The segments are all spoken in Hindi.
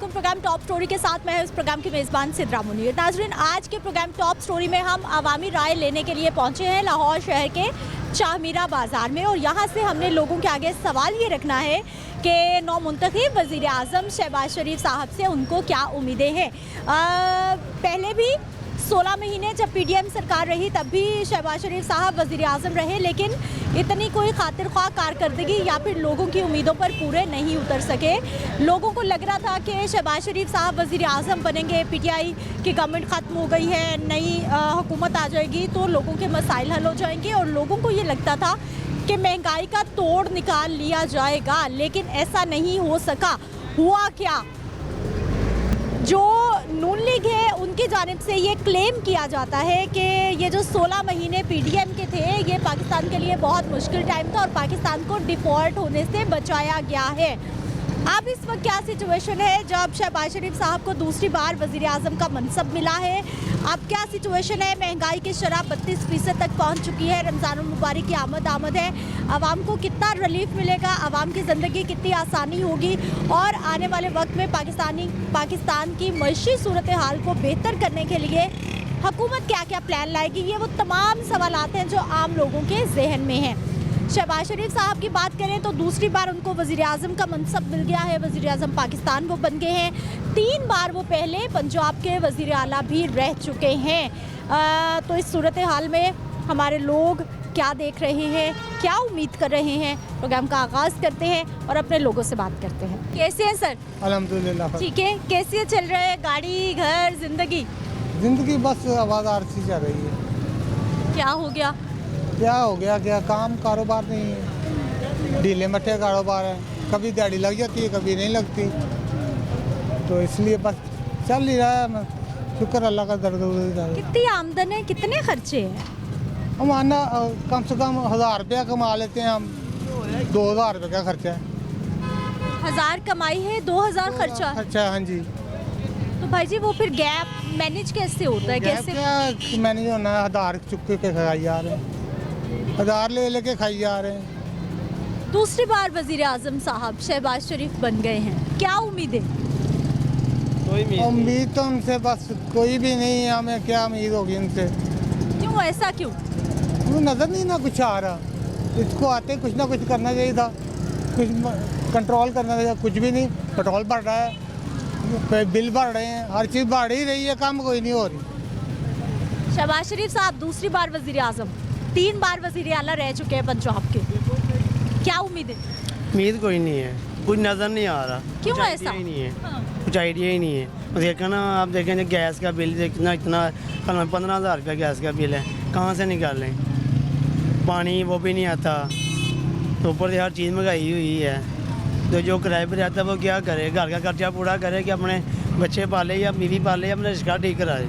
अस्सलामुअलैकुम। प्रोग्राम टॉप स्टोरी के साथ मैं इस प्रोग्राम की मेज़बान सिद्रा मुनीर। नाज़रीन, आज के प्रोग्राम टॉप स्टोरी में हम अवामी राय लेने के लिए पहुंचे हैं लाहौर शहर के शाहमीरा बाज़ार में, और यहाँ से हमने लोगों के आगे सवाल ये रखना है कि नौमुंतखब वज़ीर आज़म शहबाज शरीफ साहब से उनको क्या उम्मीदें हैं। पहले भी 16 महीने जब पीडीएम सरकार रही तब भी शहबाज शरीफ साहब वज़ीर आज़म रहे, लेकिन इतनी कोई खातिर ख्वाह कारकर्दगी या फिर लोगों की उम्मीदों पर पूरे नहीं उतर सके। लोगों को लग रहा था कि शहबाज शरीफ साहब वज़ीर आज़म बनेंगे, पीटीआई की गवर्नमेंट ख़त्म हो गई है, नई हुकूमत आ जाएगी तो लोगों के मसाइल हल हो जाएंगे, और लोगों को ये लगता था कि महंगाई का तोड़ निकाल लिया जाएगा, लेकिन ऐसा नहीं हो सका। हुआ क्या? जो नून लीग है उनकी जानिब से ये क्लेम किया जाता है कि ये जो 16 महीने पीडीएम के थे ये पाकिस्तान के लिए बहुत मुश्किल टाइम था और पाकिस्तान को डिफ़ॉल्ट होने से बचाया गया है। अब इस वक्त क्या सिचुएशन है जब शहबाज शरीफ साहब को दूसरी बार वज़ीर आज़म का मनसब मिला है? अब क्या सिचुएशन है? महंगाई की शरह 32% तक पहुंच चुकी है। रमज़ानुल मुबारक की आमद है। आवाम को कितना रिलीफ मिलेगा? आवाम की ज़िंदगी कितनी आसानी होगी? और आने वाले वक्त में पाकिस्तान की मईशी सूरत हाल को बेहतर करने के लिए हुकूमत क्या क्या प्लान लाएगी? ये वो तमाम सवालात हैं जो आम लोगों के जहन में हैं। शहबाज शरीफ साहब की बात करें तो दूसरी बार उनको वज़ीर आज़म का मनसब मिल गया है। वज़ीर आज़म पाकिस्तान वो बन गए हैं। 3 बार वो पहले पंजाब के वज़ीर आला भी रह चुके हैं। तो इस सूरत हाल में हमारे लोग क्या देख रहे हैं, क्या उम्मीद कर रहे हैं, प्रोग्राम का आगाज़ करते हैं और अपने लोगों से बात करते हैं। कैसे हैं सर? अल्हम्दुलिल्लाह ठीक है। कैसे चल रहा है गाड़ी, घर, ज़िंदगी? बस आवाज़ सी चल रही है। क्या हो गया? क्या काम कारोबार नहीं है, ढीले मट्टे कारोबार है, कभी दिहाड़ी लग जाती है कभी नहीं लगती, तो इसलिए बस चल ही रहा है। शुक्र अल्लाह का दर्द। कितनी आमदन है, कितने खर्चे हैं? हम आना कम से कम 1000 रुपया कमा लेते हैं हम। 2000 रुपये का खर्चा है। 1000 कमाई है, 2000 खर्चा? हाँ जी। तो भाई जी वो फिर गैप मैनेज कैसे होता है? कैसे क्या मैनेज होना है? 1000 चुप के खाई जा रहे हैं, 1000 लेके खाई जा रहे हैं। दूसरी बार वज़ीर आज़म साहब शहबाज शरीफ बन गए हैं, क्या उम्मीद है? उम्मीद तो उनसे बस कोई भी नहीं है। हमें क्या उम्मीद होगी उनसे? क्यों, ऐसा क्यों? वो नज़र नहीं ना कुछ आ रहा। इसको आते कुछ ना कुछ करना चाहिए था, कुछ कंट्रोल करना चाहिए। कुछ भी नहीं। पेट्रोल बढ़ रहा है, बिल बढ़ रहे हैं, हर चीज़ बढ़ ही रही है, काम कोई नहीं हो रही। शहबाज शरीफ साहब दूसरी बार वज़ीर आज़म, 3 बार वज़ीर आला रह चुके हैं पंजाब के, क्या उम्मीद है? उम्मीद कोई नहीं है, कुछ नज़र नहीं आ रहा। क्यों कुछ ऐसा? आइडिया ही नहीं है। हाँ। कुछ आइडिया ही नहीं है। देखा ना, आप देखें गैस का बिल इतना 15,000 रुपया गैस का बिल है, कहाँ से निकालें? पानी वो भी नहीं आता, तो ऊपर से हर चीज़ महंगाई हुई है। तो जो किराए पर रहता है वो क्या करे? घर का खर्चा पूरा करे कि अपने बच्चे पाले या बीवी पाले या अपना रिश्ता ठीक कराए?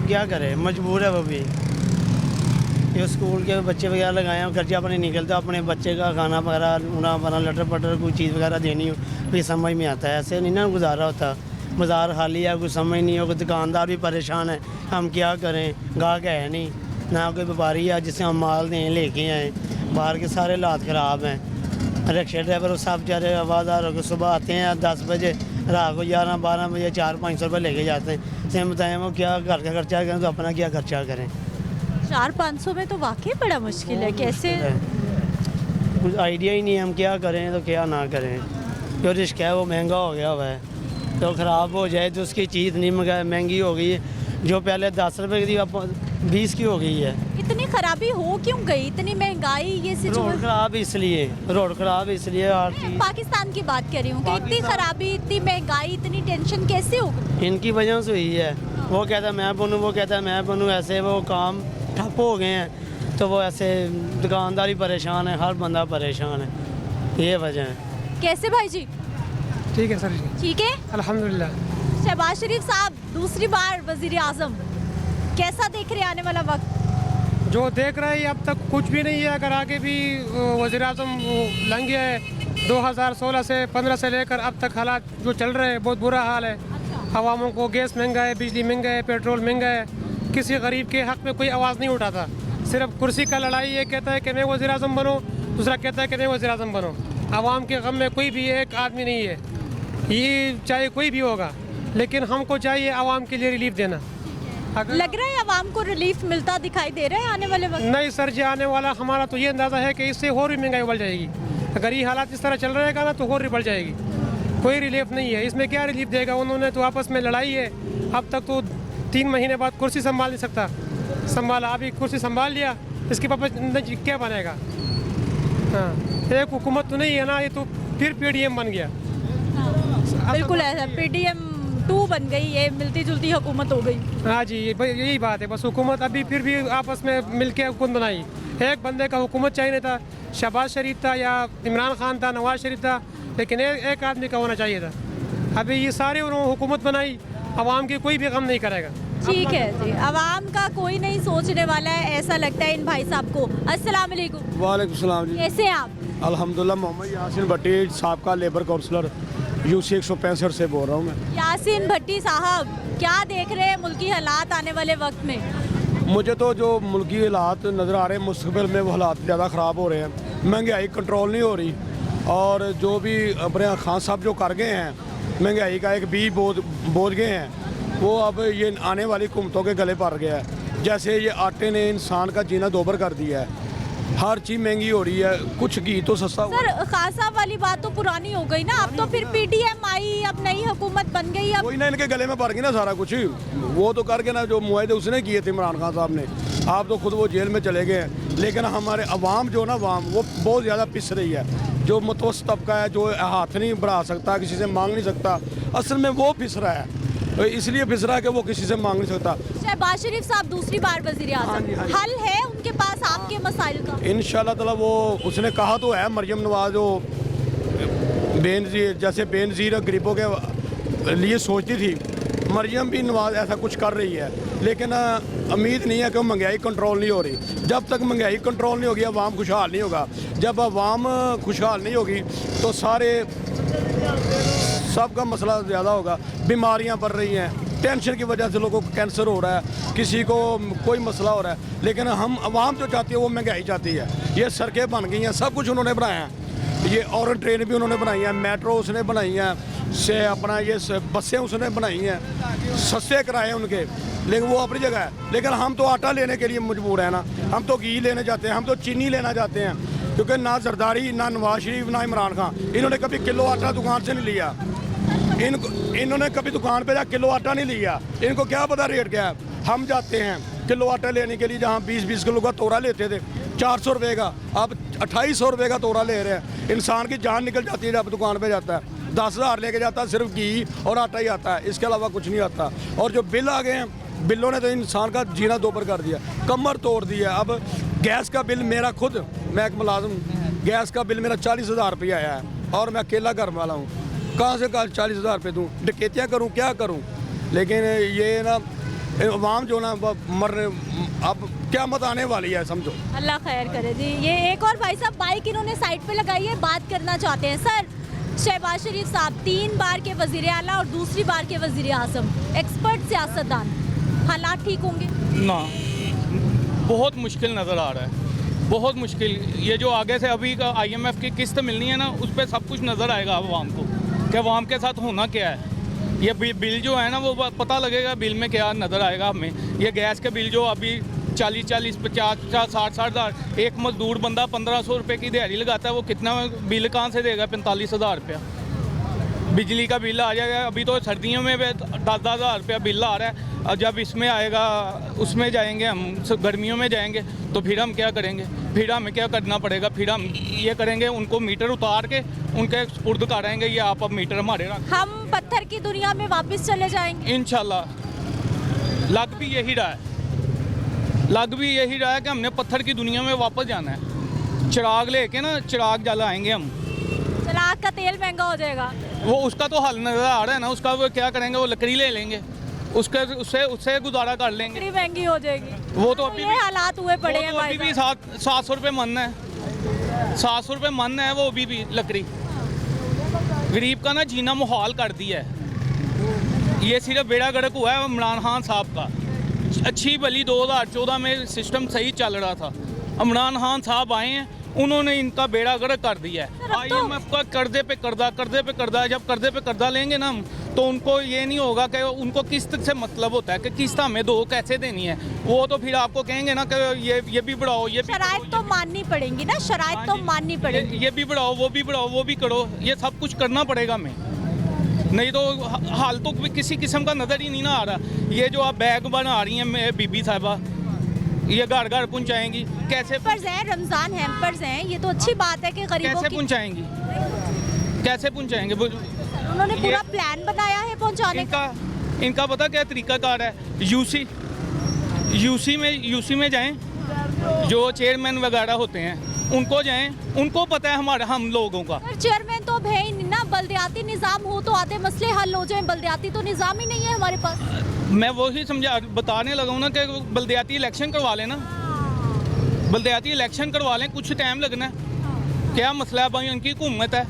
क्या करे? मजबूर है वो भी। ये स्कूल के बच्चे वगैरह लगाए हैं, खर्चा अपने निकलता, अपने बच्चे का खाना वगैरह उना बना लटर पटर कोई चीज़ वगैरह देनी हो भी समझ में आता है। ऐसे नहीं ना गुजारा होता। बाज़ार खाली है, कुछ समझ नहीं हो, कोई दुकानदार भी परेशान है, हम क्या करें? गाहक है नहीं, ना कोई व्यापारी है जिससे हम माल दें लेके आएँ। बाहर के सारे हालात ख़राब हैं। रिक्शा ड्राइवर सब बेचारे आवाज़दार होकर सुबह आते हैं 10 बजे, रात को 11-12 बजे 400-500 रुपये लेके जाते हैं। से बताएं वो क्या घर का खर्चा करें तो अपना क्या खर्चा करें? 400-500 में तो वाकई बड़ा मुश्किल है। कैसे? कुछ आइडिया ही नहीं है, हम क्या करें तो क्या ना करें। जो रिश्का है वो महंगा हो गया हुआ है, तो ख़राब हो जाए तो उसकी चीज़ नहीं महंगी हो गई है। जो पहले 10 रुपये की थी अब 20 की हो गई है। इतनी खराबी हो क्यों गई? इतनी महंगाई, ये रोड ख़राब इसलिए हर चीज़। पाकिस्तान की बात कर रही हूँ कि इतनी खराबी, इतनी महंगाई, इतनी टेंशन कैसे हो गई? इनकी वजह से हुई है। वो कहता है मैं बनूँ, वो कहता है मैं बनूँ, ऐसे वो काम ठप हो गए हैं, तो वो ऐसे दुकानदारी परेशान है, हर बंदा परेशान है, ये वजह है। कैसे भाई जी? ठीक है सर जी। ठीक है, अल्हम्दुलिल्लाह। शहबाज शरीफ साहब दूसरी बार वज़ीर आज़म, कैसा देख रहे आने वाला वक्त? जो देख रहे हैं अब तक कुछ भी नहीं है। अगर आगे भी वज़ीर आज़म लंघ गया है, 2016 से 15 से लेकर अब तक हालात जो चल रहे हैं बहुत बुरा हाल है। अवामों को गैस महंगा है, बिजली महंगा है, पेट्रोल महंगा है। किसी गरीब के हक़ में कोई आवाज़ नहीं उठाता। सिर्फ कुर्सी का लड़ाई, ये कहता है कि मैं वज़ीर आज़म बनूँ, दूसरा कहता है कि मैं वज़ीर आज़म बनूँ। आवाम के गम में कोई भी एक आदमी नहीं है। ये चाहे कोई भी होगा, लेकिन हमको चाहिए आवाम के लिए रिलीफ देना। अगर लग रहा है आवाम को रिलीफ मिलता दिखाई दे रहा है आने वाले वक्त? नहीं सर जी, आने वाला हमारा तो ये अंदाज़ा है कि इससे और भी महंगाई बढ़ जाएगी। अगर ये हालात इस तरह चल रहेगा ना तो और भी बढ़ जाएगी। कोई रिलीफ नहीं है इसमें। क्या रिलीफ देगा? उन्होंने तो आपस में लड़ाई है। अब तक तो 3 महीने बाद कुर्सी संभाल नहीं सकता, संभाला, अभी कुर्सी संभाल लिया, इसके पापा क्या बनेगा? हाँ, एक हुकूमत तो नहीं है ना, ये तो फिर PDM बन गया। बिल्कुल ऐसा, PDM 2 बन गई, ये मिलती जुलती हुकूमत हो गई। हाँ जी, यही बात है। बस हुकूमत अभी फिर भी आपस में मिलके हुकूमत बनाई। एक बंदे का हुकूमत चाहिए था, शहबाज शरीफ था या इमरान खान था, नवाज शरीफ था, लेकिन एक आदमी का होना चाहिए था। अभी ये सारे उन्होंने हुकूमत बनाई, आवाम की कोई भी गम नहीं करेगा। ठीक है जी, आवाम का कोई नहीं सोचने वाला है, ऐसा लगता है इन भाई साहब को। अस्सलाम वालेकुम। वालेकुम सलाम जी। कैसे हैं आप? अल्हम्दुलिल्लाह। मोहम्मद यासिन भट्टी, साबका लेबर काउंसलर, UC 165 से बोल रहा हूँ मैं। यासिन भट्टी साहब, क्या देख रहे हैं मुल्की हालात आने वाले वक्त में? मुझे तो जो मुल्की हालात नज़र आ रहे हैं, मुस्तकबिल में वो हालात ज़्यादा ख़राब हो रहे हैं। महंगाई कंट्रोल नहीं हो रही, और जो भी अपने खान साहब जो कर गए हैं, महंगाई का एक बीज बोझ गए हैं, वो अब ये आने वाली हुकूमतों के गले पड़ गया है। जैसे ये आटे ने इंसान का जीना दोबर कर दिया है, हर चीज़ महंगी हो रही है, कुछ घी तो सस्ता हुआ। सर, खान साहब वाली बात तो पुरानी हो गई ना, अब तो फिर PDM आई, अब नई हुकूमत बन गई। अब वही ना, इनके गले में पड़ गई ना सारा कुछ। वो तो करके ना जो मुआहदे उसने किए थे इमरान खान साहब ने, आप तो खुद वो जेल में चले गए हैं। लेकिन हमारे अवाम जो ना, अवाम वो बहुत ज़्यादा पिस रही है। जो मुतवस्सित तबका है, जो हाथ नहीं बढ़ा सकता, किसी से मांग नहीं सकता, असल में वो पिस रहा है। इसलिए पिस रहा है कि वो किसी से मांग नहीं सकता। शहबाज शरीफ साहब दूसरी बार वजीर हाँ आज़म, जी, हाँ जी। हल है उनके पास आपके मसाइल का? इंशाल्लाह ताला वो उसने कहा तो है, मरियम नवाज जो बेनज़ीर, जैसे बेनज़ीर गरीबों के लिए सोचती थी, मरियम भी नवाज ऐसा कुछ कर रही है। लेकिन उम्मीद नहीं है कि महंगाई कंट्रोल नहीं हो रही। जब तक महंगाई कंट्रोल नहीं होगी, अवाम खुशहाल नहीं होगा। जब अवाम खुशहाल नहीं होगी तो सारे सबका मसला ज़्यादा होगा। बीमारियां बढ़ रही हैं, टेंशन की वजह से लोगों को कैंसर हो रहा है, किसी को कोई मसला हो रहा है। लेकिन हम अवाम जो चाहती है वो महंगाई चाहती है। ये सड़कें बन गई हैं, सब कुछ उन्होंने बनाया है। ये और ट्रेन भी उन्होंने बनाई हैं, मेट्रो उसने बनाई हैं, से अपना ये बसें उसने बनाई हैं, सस्ते किराए उनके, लेकिन वो अपनी जगह है। लेकिन हम तो आटा लेने के लिए मजबूर हैं ना, हम तो घी लेने जाते हैं, हम तो चीनी लेना चाहते हैं, क्योंकि ना जरदारी, ना नवाज शरीफ, ना इमरान खान, इन्होंने कभी किलो आटा दुकान से नहीं लिया। इन्होंने कभी दुकान पे जा किलो आटा नहीं लिया। इनको क्या पता रेट क्या है। हम जाते हैं किलो आटा लेने के लिए, जहाँ 20-20 किलो का तोरा लेते थे 400 रुपये का, अब 2800 रुपये का तोरा ले रहे हैं। इंसान की जान निकल जाती है जब दुकान पे जाता है। 10,000 लेके जाता है, सिर्फ घी और आटा ही आता है, इसके अलावा कुछ नहीं आता। और जो बिल आ गए हैं, बिलों ने तो इंसान का जीना दोपर कर दिया, कमर तोड़ दिया। अब गैस का बिल मेरा खुद, मैं एक मुलाजिम, गैस का बिल मेरा 40,000 रुपये आया है, और मैं अकेला घर वाला हूँ। कहाँ से 40,000 रुपये दूँ? डकैतियाँ करूँ, क्या करूँ? लेकिन ये ना अवाम जो ना मरने, अब क्या मत आने वाली है, समझो। अल्लाह खैर करे जी। ये एक और भाई साहब बाइक इन्होंने साइड पे लगाई है, बात करना चाहते हैं। सर, शहबाज शरीफ साहब 3 बार के वजीर आला और दूसरी बार के वजीर आज़म, एक्सपर्ट सियासतदान, हालात ठीक होंगे? ना, बहुत मुश्किल नज़र आ रहा है, बहुत मुश्किल। ये जो आगे से अभी का IMF की किस्त मिलनी है ना, उस पर सब कुछ नज़र आएगा अवाम को कि अवाम के साथ होना क्या है। ये बिल जो है ना, वो पता लगेगा बिल में क्या नज़र आएगा हमें। ये गैस के बिल जो अभी 40-40, 50-50, 60-60 हज़ार, एक मजदूर बंदा 1500 रुपये की दिहाड़ी लगाता है, वो कितना बिल कहाँ से देगा? 45,000 रुपया। बिजली का बिल आ जाएगा, अभी तो सर्दियों में 10-10 हज़ार रुपया बिल आ रहा है, और जब इसमें आएगा उसमें जाएंगे हम, गर्मियों में जाएंगे तो फिर हम क्या करेंगे? फिर हमें क्या करना पड़ेगा? फिर हम ये करेंगे, उनको मीटर उतार के उनके सुपुर्द कराएंगे, ये आप अब मीटर हमारे रख। हम पत्थर की दुनिया में वापस चले जाएंगे इंशाल्लाह। लग भी यही रहा है, लग भी यही रहा है कि हमने पत्थर की दुनिया में वापस जाना है। चिराग लेके ना, चिराग जलाएंगे हम। चिराग का तेल महंगा हो जाएगा, वो उसका तो हल नजर आ रहा है ना। उसका वो क्या करेंगे? वो लकड़ी ले लेंगे, उससे गुजारा कर लेंगे। लकड़ी महंगी हो जाएगी। वो तो अभी ये हालात हुए पड़े हैं वो तो अभी भी भाई 700 रुपये मन है, 700 रुपये मन है वो अभी भी लकड़ी। गरीब का ना जीना मुहाल कर दिया है। ये सिर्फ बेड़ा गर्क हुआ है इमरान खान साहब का। अच्छी भली 2014 में सिस्टम सही चल रहा था, इमरान खान साहब आए हैं, उन्होंने इनका बेड़ा गर्क कर दिया है। IMF का कर्जे पे कर्जा, कर्जे पे कर्जा, जब कर्जे पे कर्जा लेंगे ना हम, तो उनको ये नहीं होगा कि उनको किस्त से मतलब होता है कि किस्त हमें दो, कैसे देनी है। वो तो फिर आपको कहेंगे ना कि ये भी बढ़ाओ, ये भी शराइत तो माननी पड़ेगी ना, शराइत तो माननी पड़ेगी। ये भी बढ़ाओ, वो भी बढ़ाओ, वो भी करो, ये सब कुछ करना पड़ेगा हमें, नहीं तो हाल तो किसी किस्म का नज़र ही नहीं ना आ रहा। ये जो आप बैग बना रही हैं बीबी साहिबा, ये घर घर पहुंचाएंगी कैसे? हैम्पर्स हैं, रमजान हैम्पर्स हैं, ये तो अच्छी बात है कि गरीबों कैसे की पहुंचाएंगी, कैसे पहुंचाएंगे? उन्होंने पूरा प्लान बनाया है पहुंचाने का। इनका पता क्या तरीकाकार है? यूसी में जाएं, जो चेयरमैन वगैरह होते हैं उनको जाएं, उनको पता है हमारे हम लोगों का। चेयरमैन तो है ही नहीं ना, बल्दियाती निज़ाम हो तो आधे मसले हल हो जाएं, बल्दियाती तो निज़ाम ही नहीं है हमारे पास। मैं वही बताने लगा हूँ ना कि बल्दियाती इलेक्शन करवा लें ना, बल्दियाती इलेक्शन करवा लें, कुछ टाइम लगना है। क्या मसला है भाई? उनकी हुकूमत है,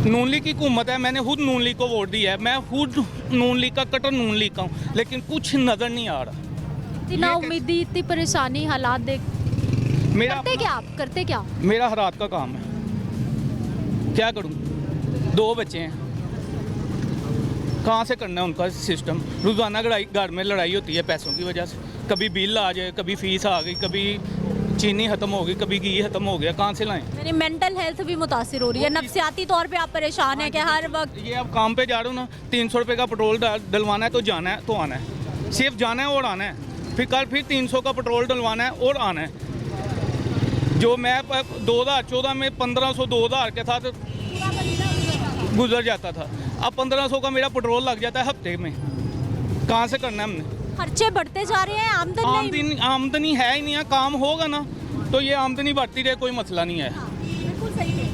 नून लीग की हुकूमत है, मैंने खुद नून लीग को वोट दिया है, मैं खुद नून लीग का कट्टर नून लीग का हूँ, लेकिन कुछ नज़र नहीं आ रहा। इतना उम्मीदी, इतनी परेशानी, हालात देख करते क्या? मेरा हरात का काम है, क्या करूं? 2 बच्चे हैं, कहाँ से करना है उनका सिस्टम? रोज़ाना घर में लड़ाई होती है पैसों की वजह से, कभी बिल आ जाए, कभी फीस आ गई, कभी चीनी ख़त्म हो गई, कभी घी ख़त्म हो गया, कहाँ से लाएं? मेरी मेंटल हेल्थ भी मुतासिर हो रही है, नफसियाती तौर पे आप परेशान हैं कि हर वक्त ये अब काम पे जा रहा हूँ ना, 300 रुपये का पेट्रोल डलवाना है तो जाना है तो आना है, सिर्फ जाना है और आना है, फिर कल फिर 300 का पेट्रोल डलवाना है और आना है। जो मैं 2014 में 1500 2000 के साथ गुजर जाता था, अब 1500 का मेरा पेट्रोल लग जाता है हफ्ते में, कहाँ से करना है हमने? खर्चे बढ़ते जा रहे हैं, आमदनी है ही नहीं है। काम होगा ना तो ये आमदनी बढ़ती रहे, कोई मसला नहीं है। बिल्कुल सही है।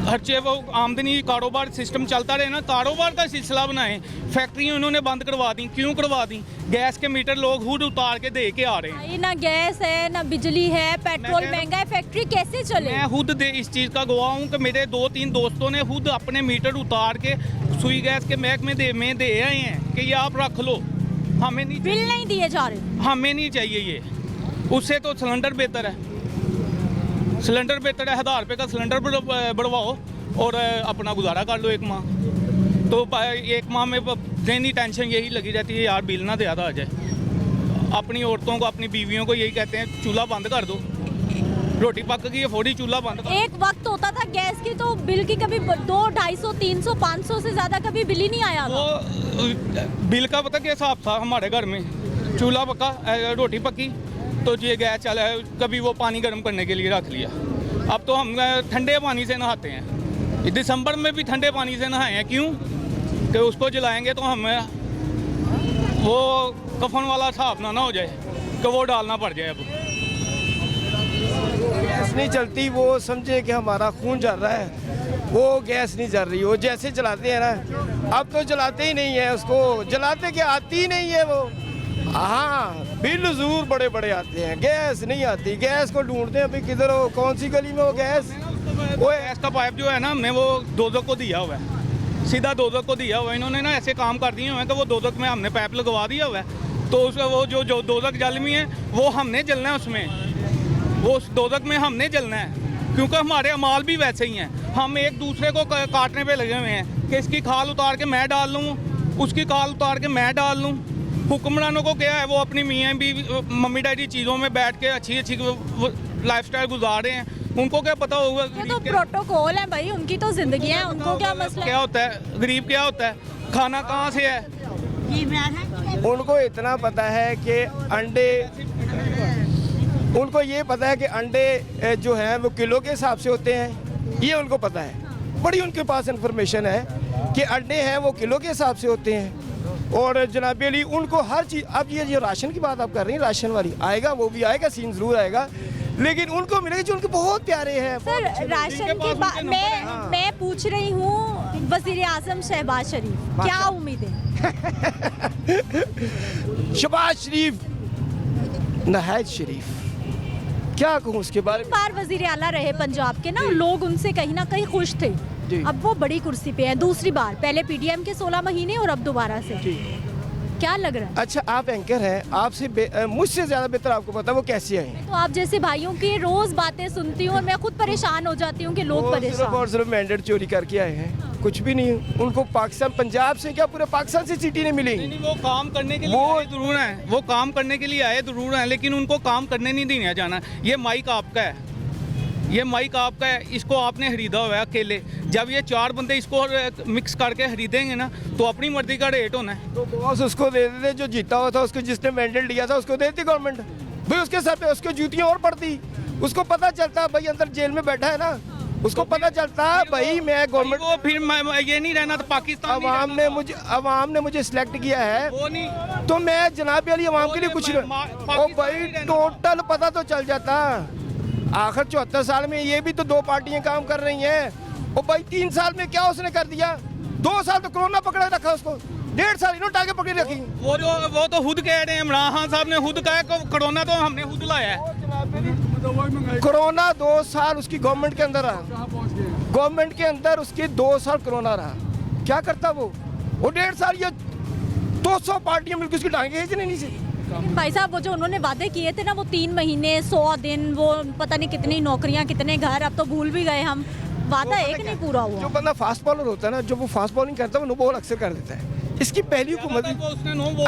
खर्चे वो आमदनी कारोबार सिस्टम चलता रहे ना, कारोबार का सिलसिला बनाएं। फैक्ट्रियाँ उन्होंने बंद करवा दी, क्यों करवा दी? गैस के मीटर लोग खुद उतार के दे के आ रहे हैं। ये ना गैस है ना बिजली है, पेट्रोल महंगा है, फैक्ट्री कैसे चले? मैं खुद इस चीज़ का गवाह हूँ कि मेरे 2-3 दोस्तों ने खुद अपने मीटर उतार के सुई गैस के महकमे में दे आए हैं कि ये आप रख लो, हमें नहीं, बिल नहीं दिए जा रहे, हमें नहीं चाहिए ये। उससे तो सिलेंडर बेहतर है, सिलेंडर बेहतर है। 1000 रुपये का सिलेंडर बढ़वाओ और अपना गुजारा कर लो 1 माह। तो 1 माह में ज़हनी टेंशन यही लगी रहती है, यार बिल ना ज़्यादा आ जाए। अपनी औरतों को, अपनी बीवियों को यही कहते हैं चूल्हा बंद कर दो, रोटी पक गई है फोड़ी चूल्हा बंद कर। एक वक्त होता था गैस की तो बिल की कभी 200, 250, 300, 500 से ज़्यादा कभी बिल ही नहीं आया। वो बिल का पता क्या हिसाब था हमारे घर में? चूल्हा पका, रोटी पकी तो ये गैस चला, कभी वो पानी गर्म करने के लिए रख लिया। अब तो हम ठंडे पानी से नहाते हैं, दिसंबर में भी ठंडे पानी से नहाए हैं। क्यों? कि उसको जलाएंगे तो हमें वो कफन वाला हिसाब ना हो जाए कि वो डालना पड़ जाए। अब गैस नहीं चलती, वो समझे कि हमारा खून जल रहा है, वो गैस नहीं जल रही। वो जैसे जलाते हैं ना, अब तो जलाते ही नहीं है उसको, जलाते क्या आती ही नहीं है वो। हाँ, बिल ज़रूर बड़े बड़े आते हैं, गैस नहीं आती। गैस को ढूंढते हैं अभी किधर हो, कौन सी गली में हो गैस। वो गैस का पाइप जो है ना, हमने वो दोजक को दिया हुआ है, सीधा दोजक को दिया हुआ है। इन्होंने ना ऐसे काम कर दिए हुए हैं कि वो दोजक में हमने पाइप लगवा दिया हुआ है, तो उसका वो जो दोजक जल में है वो हमने जलना है उसमें, वो उस दोजक में हमने जलना है। क्योंकि हमारे अमाल भी वैसे ही हैं, हम एक दूसरे को काटने पे लगे हुए हैं कि इसकी खाल उतार के मैं डाल लूँ, उसकी खाल उतार के मैं डाल लूँ। हुक्मरानों को क्या है, वो अपनी मियाँ भी मम्मी डैडी चीज़ों में बैठ के अच्छी अच्छी लाइफस्टाइल गुजार रहे हैं, उनको क्या पता होगा? ये तो प्रोटोकॉल है भाई, उनकी तो जिंदगी है, उनको क्या मसला? क्या होता है गरीब, क्या होता है, खाना कहाँ से है? उनको इतना पता है कि अंडे, उनको ये पता है कि अंडे जो हैं वो किलो के हिसाब से होते हैं, ये उनको पता है। बड़ी उनके पास इंफॉर्मेशन है कि अंडे हैं वो किलो के हिसाब से होते हैं। और जनाब अली उनको हर चीज़, अब ये जो राशन की बात आप कर रही हैं, राशन वाली आएगा, वो भी आएगा, सीन ज़रूर आएगा, लेकिन उनको मिलेगा जो उनके बहुत प्यारे हैं। सर राशन की बात मैं पूछ रही हूँ, वज़ीर आज़म शहबाज शरीफ, क्या उम्मीद है? शहबाज शरीफ नहायत शरीफ, क्या कहूँ उसके बारे में। बार वज़ीर आला रहे पंजाब के ना, लोग उनसे कहीं ना कहीं खुश थे। अब वो बड़ी कुर्सी पे है दूसरी बार, पहले PDM के 16 महीने और अब दोबारा से। क्या लग रहा है? अच्छा आप एंकर हैं, आपसे मुझसे ज़्यादा बेहतर आपको पता है वो कैसे आए। तो आप जैसे भाइयों की रोज बातें सुनती हूँ और मैं खुद परेशान हो जाती हूँ कि लोग वो सिर्फ परेशान। और सिर्फ मैंडेट चोरी करके आए हैं, कुछ भी नहीं। उनको पाकिस्तान पंजाब से क्या पूरे पाकिस्तान से सीटें नहीं मिली। नहीं, वो काम करने के लिए वो- आए जरूर हैं, वो काम करने के लिए आए जरूर हैं, लेकिन उनको काम करने नहीं दिया जाना। ये माइक आपका है, ये माइक आपका है, इसको आपने खरीदा हुआ है अकेले। जब ये 4 बंदे इसको मिक्स करके खरीदेंगे ना तो अपनी मर्जी का रेट होना है। तो बॉस उसको दे देते जो जीता हुआ था, उसको जिसने मैंडेट लिया था उसको देती गवर्नमेंट। भाई उसके सर पे उसको जूतियाँ और पड़ती, उसको पता चलता भाई अंदर जेल में बैठा है ना, उसको पता चलता भाई मैं गवर्नमेंट। वो फिर ये नहीं रहना तो पाकिस्तान नहीं अवाम ने मुझे सिलेक्ट किया है, वो नहीं। तो मैं जनाब वाली अवाम के लिए कुछ नहीं। ओ भाई टोटल पता तो चल जाता। आखिर 74 साल में ये भी तो 2 पार्टियां काम कर रही हैं। ओ भाई 3 साल में क्या उसने कर दिया? 2 साल तो कोरोना पकड़े रखा उसको, 1.5 साल इन्होंने टांगे पकड़े रखी। वो तो खुद कह रहे हैं, इमरान खान साहब ने खुद कहा है कोरोना तो हमने खुद लाया है। कोरोना 2 साल उसकी गवर्नमेंट के अंदर रहा, गवर्नमेंट के अंदर उसकी 2 साल कोरोना रहा। क्या करता वो 1.5 साल ये 200 पार्टियां मिलकर उसकी टांगे खींचने नहीं से। भाई साहब वो जो उन्होंने वादे किए थे ना, वो 3 महीने 100 दिन, वो पता नहीं कितनी नौकरियां कितने घर, अब तो भूल भी गए हम। वादा एक नहीं पूरा जो हुआ। बंदा फास्ट बॉलर होता है ना, जो वो फास्ट बॉलिंग करता है वो नो बॉल अक्सर कर देता है। इसकी पहली हुकूमत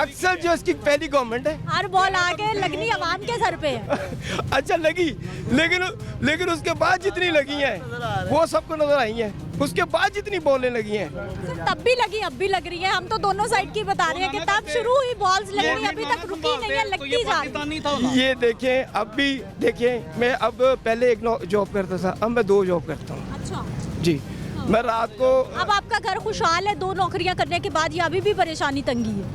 अक्सर जो इसकी पहली गवर्नमेंट है, हर बॉल आके लगनी अवाम के सर पे है। अच्छा लगी, लेकिन उसके बाद जितनी लगी हैं वो सबको नजर आई हैं। उसके बाद जितनी बॉलें लगी हैं तब भी लगी, अब भी लग रही है। हम तो दोनों साइड की बता रहे हैं कि तब शुरू हुई बॉल्स लगनी, अभी तक रुकी नहीं है, लगती जा रही है। ये देखें, अब भी देखें, मैं अब पहले एक जॉब करता था, अब मैं 2 जॉब करता हूँ अच्छा, जी। मैं रात को अब आपका घर खुशहाल है 2 नौकरियां करने के बाद, या अभी भी परेशानी तंगी है?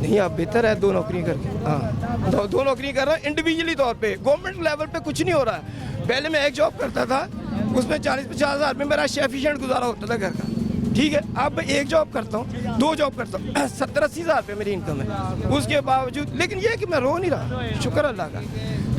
नहीं, अब बेहतर है 2 नौकरियां करके। हाँ, 2 नौकरियां कर रहा हूँ इंडिविजुअली तौर पे, गवर्नमेंट लेवल पे कुछ नहीं हो रहा है। पहले मैं एक जॉब करता था, उसमें 40-50 हज़ार में मेरा एफिशिएंट गुजारा होता था घर का, ठीक है। अब एक जॉब करता हूँ, 2 जॉब करता हूँ, 70-80 हज़ार रुपये मेरी इनकम है उसके बावजूद। लेकिन ये है कि मैं रो नहीं रहा, शुक्र अल्लाह का।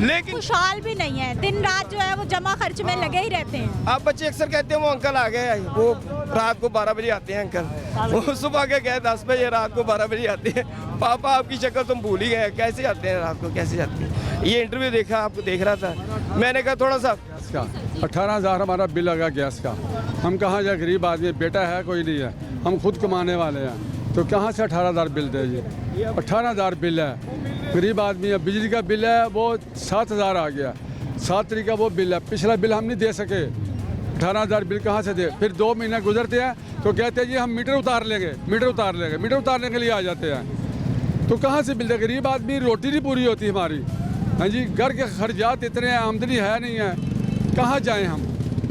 लेकिन खुशहाल भी नहीं है, दिन रात जो है वो जमा खर्च में लगे ही रहते हैं। आप बच्चे अक्सर कहते हैं वो अंकल आ गए, वो रात को 12 बजे आते हैं अंकल, वो सुबह के गए 10 बजे, रात को 12 बजे आते हैं। पापा आपकी शक्ल तुम भूल ही गए, कैसे आते हैं रात को, कैसे आते हैं? ये इंटरव्यू देखा, आपको देख रहा था, मैंने कहा थोड़ा सा का 18,000 हमारा बिल लगा गैस का। हम कहाँ जाए, गरीब आदमी, बेटा है कोई नहीं है, हम खुद कमाने वाले हैं, तो कहाँ से 18,000 बिल दे? ये 18,000 बिल है, गरीब आदमी है। बिजली का बिल है वो 7,000 आ गया, 7 तारीख का वो बिल है। पिछला बिल हम नहीं दे सके, 18,000 बिल कहाँ से दे? फिर 2 महीने गुजरते हैं तो कहते हैं जी हम मीटर उतार लेंगे, मीटर उतारने के लिए आ जाते हैं। तो कहाँ से बिल दे? गरीब आदमी, रोटी नहीं पूरी होती हमारी, हाँ जी। घर के खर्चात इतने हैं, आमदनी है नहीं है, कहाँ जाएं हम?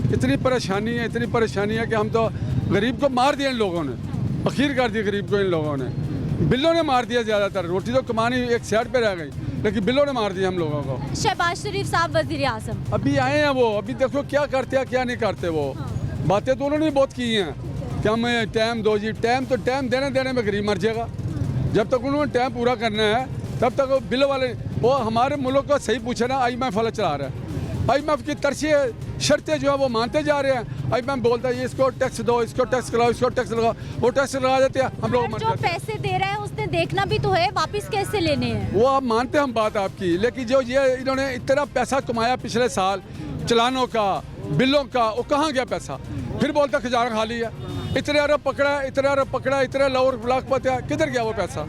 इतनी परेशानी है कि हम तो गरीब को मार दिया इन लोगों ने, अखीर कर दी गरीब को इन लोगों ने। बिल्लों ने मार दिया ज़्यादातर, रोटी तो कमानी एक साइड पे रह गई, लेकिन बिल्लों ने मार दिया हम लोगों को। शहबाज शरीफ साहब वजीर आजम अभी आए हैं वो, अभी देखो क्या करते हैं क्या नहीं करते वो। बातें तो उन्होंने बहुत की हैं कि हम टाइम दो जी, टाइम देने में गरीब मर जाएगा। जब तक उन्होंने टाइम पूरा करना है तब तक वो बिल वाले, वो हमारे मुल्क को सही पूछे ना, IMF वाला चला रहा है। IMF की तरसी शर्तें जो है वो मानते जा रहे हैं। IMF बोलता है इसको टैक्स दो, इसको टैक्स लगाओ, इसको टैक्स लगाओ, वो टैक्स लगा देते हैं, हम लोग मान जो जाते हैं। पैसे दे रहा है उसने देखना भी तो है वापस कैसे लेने हैं। वो आप मानते हैं हम बात आपकी, लेकिन जो ये इन्होंने इतना पैसा कमाया पिछले साल, चलानों का, बिलों का, वो कहाँ गया पैसा? फिर बोलता खजाना खाली है, इतने अरब पकड़ा, इतने लाखपति है, किधर गया वो पैसा?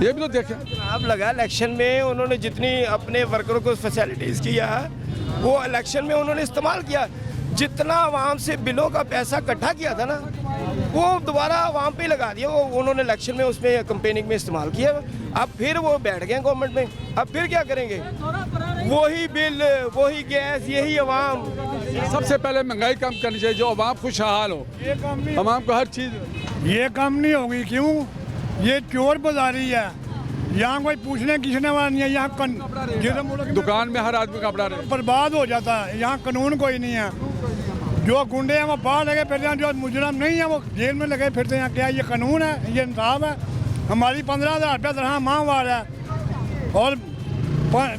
ये भी तो देखें। अब लगा इलेक्शन में उन्होंने जितनी अपने वर्करों को फैसिलिटीज़ किया, वो इलेक्शन में उन्होंने इस्तेमाल किया। जितना आवाम से बिलों का पैसा इकट्ठा किया था ना, वो दोबारा आवाम पे लगा दिया। वो उन्होंने इलेक्शन में उसमें कंपेनिंग में इस्तेमाल किया। अब फिर वो बैठ गए गवर्नमेंट में, अब फिर क्या करेंगे? वही बिल, वही गैस, यही आवाम। सबसे पहले महंगाई कम करनी चाहिए, जो आवाम खुशहाल हो, आवाम को हर चीज़। ये काम नहीं होगी, क्यों? ये चोर बाजारी है, यहाँ कोई पूछने किसने वाला नहीं है। यहाँ दुकान में हर आदमी कपड़ा रहे, बर्बाद हो जाता है, यहाँ कानून कोई नहीं है। जो गुंडे हैं वो बाहर लगे फिरते हैं, जो मुजरम नहीं है वो जेल में लगे फिरते हैं। क्या ये कानून है? ये इंसाफ है? हमारी 15,000 रुपया तनख्वाह माहवार है, और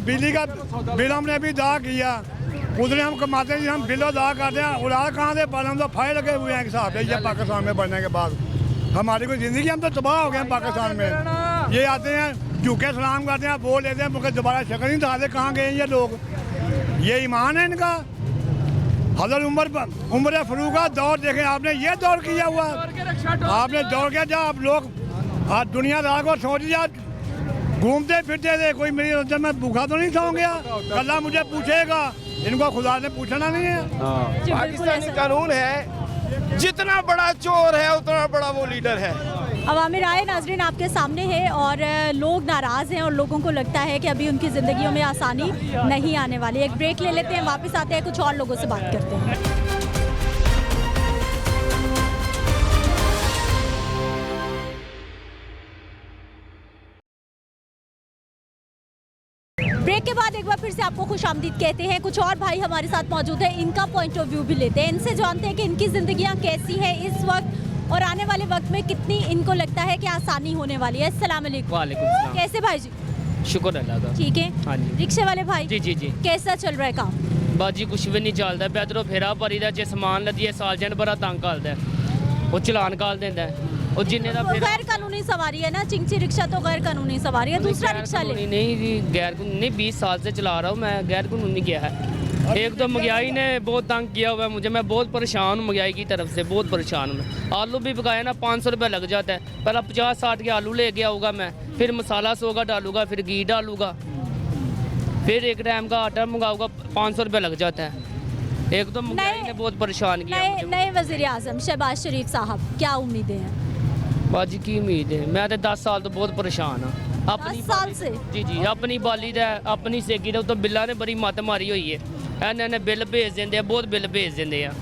बिजली का बिल हमने अभी अदा किया, उतने हम कमाते हैं, हम बिल अदा करते हैं। उड़ा कहाँ से हम तो फाइल लगे हुए हैं हिसाब से, ये पाकिस्तान में बनने के बाद हमारी कोई ज़िंदगी, हम तो तबाह हो गए हैं पाकिस्तान में। ये आते हैं झुके सलाम करते हैं, बोल लेते हैं, मुझे दोबारा शक्ल नहीं दिखाते कहाँ गए ये लोग। ये ईमान है इनका। हज़रत उमर फ़ारूक का दौर देखें आपने, ये दौर किया हुआ आपने, दौर किया जब आप लोग आज दुनियादार को सोच लिया, घूमते फिरते थे, कोई मेरी नजर में भूखा तो नहीं सो गया, अल्लाह मुझे पूछेगा, इनको खुदा ने पूछना नहीं है। जी, बिल्कुल पाकिस्तानी ऐसा। कानून है, जितना बड़ा चोर है उतना बड़ा वो लीडर है। अवामी राय नाजरीन आपके सामने है और लोग नाराज़ हैं और लोगों को लगता है कि अभी उनकी ज़िंदगियों में आसानी नहीं आने वाली। एक ब्रेक ले लेते हैं, वापस आते हैं, कुछ और लोगों से बात करते हैं। ब्रेक के बाद एक बार फिर से आपको खुशामदीद कहते हैं। कुछ और भाई हमारे साथ मौजूद है, इनका पॉइंट ऑफ व्यू भी लेते हैं, इनसे जानते हैं कि इनकी ज़िंदगियाँ कैसी हैं इस वक्त और आने वाले वक्त में कितनी इनको लगता है कि आसानी होने वाली है। अस्सलाम वालेकुम। वालेकुम सलाम। कैसे भाई जी? शुक्र अल्लाह का। ठीक है। हाँ जी। रिक्शे वाले भाई जी जी जी कैसा चल रहा है काम? बाजी कुछ भी नहीं ਚੱਲਦਾ ਪਿਆ ਇਧਰੋਂ ਫੇਰਾ ਭਰੀਦਾ ਜੇ ਸਮਾਨ ਲੱਦੀਏ ਸਾਲਜਨ ਬੜਾ ਤੰਗ ਕਰਦਾ ਉਹ ਚਲਾਨ ਕਾਲ ਦਿੰਦਾ ਉਹ ਜਿੰਨੇ ਦਾ ਫੇਰਾ गैर कानूनी सवारी है ना, चिंची रिक्शा तो गैर कानूनी सवारी है, दूसरा रिक्शा ले। नहीं जी गैर कानूनी नहीं, 20 साल से चला रहा हूँ मैं, गैर कानूनी किया है। एक तो महंगाई ने बहुत तंग किया हुआ है मुझे, मैं बहुत परेशान हूँ महंगाई की तरफ से, बहुत परेशान हूँ मैं। आलू भी पकाया ना 500 रुपये लग जाता है, पहला 50-60 के आलू ले गया होगा मैं, फिर मसाला 100 का डालूंगा, फिर घी डालूंगा, फिर एक टाइम का आटा मंगाऊंगा, 500 रुपये लग जाता है। एक तो महंगाई ने बहुत परेशान किया नए मुझे। नए वज़ीर आज़म शहबाज शरीफ साहब, क्या उम्मीदें हैं? बाजी की उम्मीद है, मैं तो 10 साल तो बहुत परेशान हाँ। 10 साल से? जी जी अपनी बाली दा अपनी सेगी दा तो बिल्ला ने बड़ी मत मारी हुई है, इन्होंने बिल भेज देंगे, बहुत बिल भेज देंगे हैं,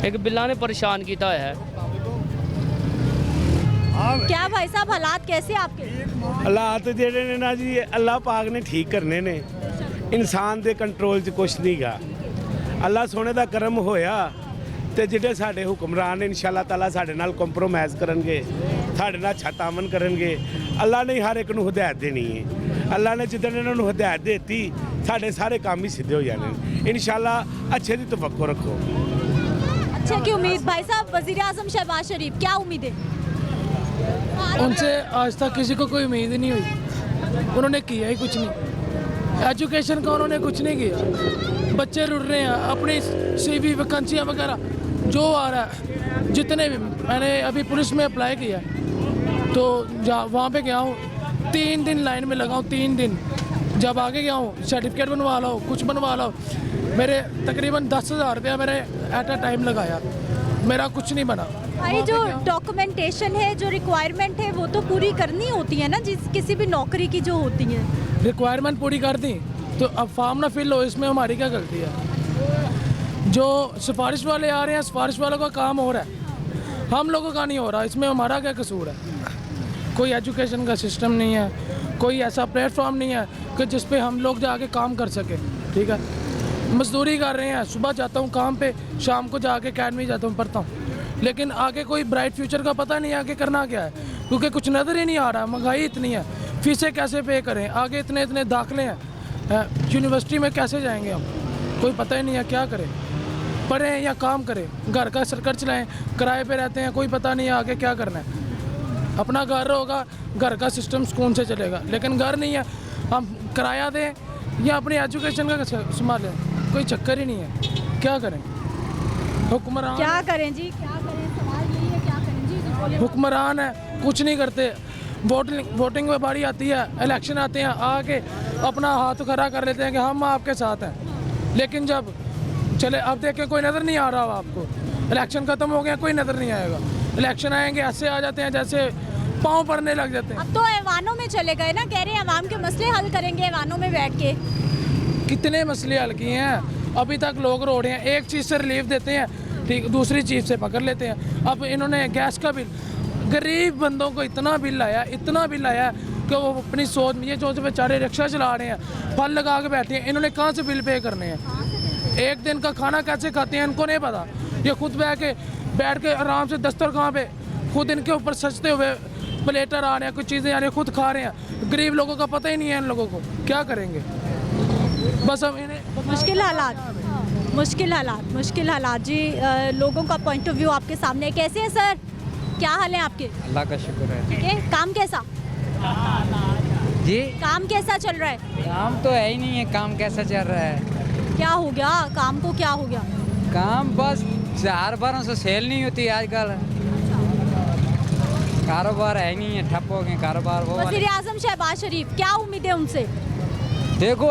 एक बिल्ला ने परेशान किया हुआ है। क्या भाई साहब हालात कैसे आपके? ਹਾਲਾਤ ਜਿਹੜੇ ਨੇ ਨਾ ਜੀ ਅੱਲਾਹ ਪਾਕ ਨੇ ਠੀਕ ਕਰਨੇ ਨੇ, ਇਨਸਾਨ ਦੇ ਕੰਟਰੋਲ 'ਚ ਕੁਛ ਨਹੀਂਗਾ। ਅੱਲਾਹ ਸੋਹਣੇ ਦਾ ਕਰਮ ਹੋਇਆ ਤੇ ਜਿਹੜੇ ਸਾਡੇ ਹੁਕਮਰਾਨ ਨੇ ਇਨਸ਼ਾਅੱਲਾ ਤਾਲਾ ਸਾਡੇ ਨਾਲ ਕੰਪਰੋਮਾਈਜ਼ ਕਰਨਗੇ, ਸਾਡੇ ਨਾਲ ਛਤਾਮਨ ਕਰਨਗੇ। ਅੱਲਾਹ ਨੇ ਹਰ ਇੱਕ ਨੂੰ ਹਦਾਇਤ ਦੇਣੀ ਹੈ, ਅੱਲਾਹ ਨੇ ਜਿੱਦਣ ਇਹਨਾਂ ਨੂੰ ਹਦਾਇਤ ਦਿੱਤੀ ਸਾਡੇ ਸਾਰੇ ਕੰਮ ਹੀ ਸਿੱਧੇ ਹੋ ਜਾਣੇ ਨੇ। ਇਨਸ਼ਾਅੱਲਾ अच्छे ਦੀ ਤਵੱਕੋ ਰੱਖੋ। अच्छे की उम्मीद। भाई साहब वज़ीर आज़म शहबाज शरीफ, क्या उम्मीदें? उनसे आज तक किसी को कोई उम्मीद ही नहीं हुई, उन्होंने किया ही कुछ नहीं। एजुकेशन का उन्होंने कुछ नहीं किया, बच्चे रुड़ रहे हैं, अपनी CV वैकेंसियाँ वगैरह जो आ रहा है, जितने भी मैंने अभी पुलिस में अप्लाई किया तो वहाँ पे गया हूँ, 3 दिन लाइन में लगा हूँ, 3 दिन। जब आगे गया हूँ सर्टिफिकेट बनवा लो, कुछ बनवा लो, मेरे तकरीबन 10,000 रुपया मेरे एट अ टाइम लगाया, मेरा कुछ नहीं बना। भाई जो डॉक्यूमेंटेशन है, जो रिक्वायरमेंट है, वो तो पूरी करनी होती है ना, जिस किसी भी नौकरी की जो होती है। रिक्वायरमेंट पूरी कर दी तो अब फॉर्म ना फिल हो, इसमें हमारी क्या गलती है? जो सिफारिश वाले आ रहे हैं, सिफारिश वालों का काम हो रहा है, हम लोगों का नहीं हो रहा, इसमें हमारा क्या कसूर है? कोई एजुकेशन का सिस्टम नहीं है, कोई ऐसा प्लेटफॉर्म नहीं है कि जिस पे हम लोग जाके काम कर सकें। ठीक है, मजदूरी कर रहे हैं, सुबह जाता हूँ काम पे, शाम को जाके अकेडमी जाता हूँ, पढ़ता हूँ, लेकिन आगे कोई ब्राइट फ्यूचर का पता नहीं आगे करना क्या है, क्योंकि कुछ नज़र ही नहीं आ रहा। महंगाई इतनी है, फीसें कैसे पे करें, आगे इतने इतने दाखिले हैं, यूनिवर्सिटी में कैसे जाएंगे हम, कोई पता ही नहीं है क्या करें, पढ़ें या काम करें, घर का सर्कल चलाएं, किराए पे रहते हैं, कोई पता नहीं है आगे क्या करना है। अपना घर होगा, घर का सिस्टम सुकून से चलेगा, लेकिन घर नहीं है, हम किराया दें या अपनी एजुकेशन का संभालें, कोई चक्कर ही नहीं है। क्या करें हुक्मरान? क्या करें जी, क्या करें? सवाल यही है, क्या करें जी? जी बोलिए। हुक्मरान है, कुछ नहीं करते। वोटिंग में बारी आती है, इलेक्शन आते हैं, आके अपना हाथ खड़ा कर लेते हैं कि हम आपके साथ हैं, लेकिन जब चले अब देखें कोई नज़र नहीं आ रहा हो आपको, इलेक्शन ख़त्म हो गया कोई नज़र नहीं आएगा, इलेक्शन आएंगे ऐसे आ जाते हैं जैसे पाँव पड़ने लग जाते हैं। अब तो ऐवानों में चले गए ना, कह रहे हैं अवाम के मसले हल करेंगे ऐवानों में बैठ के। कितने मसले हल किए हैं अभी तक, लोग रो रहे हैं, एक चीज़ से रिलीफ देते हैं, ठीक, दूसरी चीज़ से पकड़ लेते हैं। अब इन्होंने गैस का बिल, गरीब बंदों को इतना बिल आया, इतना बिल आया कि वो अपनी सोच में, ये जो बेचारे रिक्शा चला रहे हैं, फल लगा के बैठे हैं, इन्होंने कहाँ से बिल पे करने हैं? एक दिन का खाना कैसे खाते हैं इनको नहीं पता, ये खुद बैठ के आराम से दस्तरखान पे खुद इनके ऊपर सजते हुए प्लेटर आ रहे हैं, कुछ चीज़ें आ रही हैं, खुद खा रहे हैं। गरीब लोगों का पता ही नहीं है, इन लोगों को क्या करेंगे? बस हम इन्हें मुश्किल हालात जी। लोगों का पॉइंट ऑफ व्यू आपके सामने। कैसे हैं सर? क्या हाल है आपके? अल्लाह का शुक्र है। ठीक है, काम कैसा? जी काम कैसा चल रहा है? काम तो है ही नहीं है, काम कैसा चल रहा है? क्या हो गया काम को, क्या हो गया? काम बस 4 बारों से सेल नहीं होती आजकल, कारोबार है ही नहीं है, ठप हो गए कारोबार। वो वज़ीर आज़म शहबाज शरीफ, क्या उम्मीद है उनसे? देखो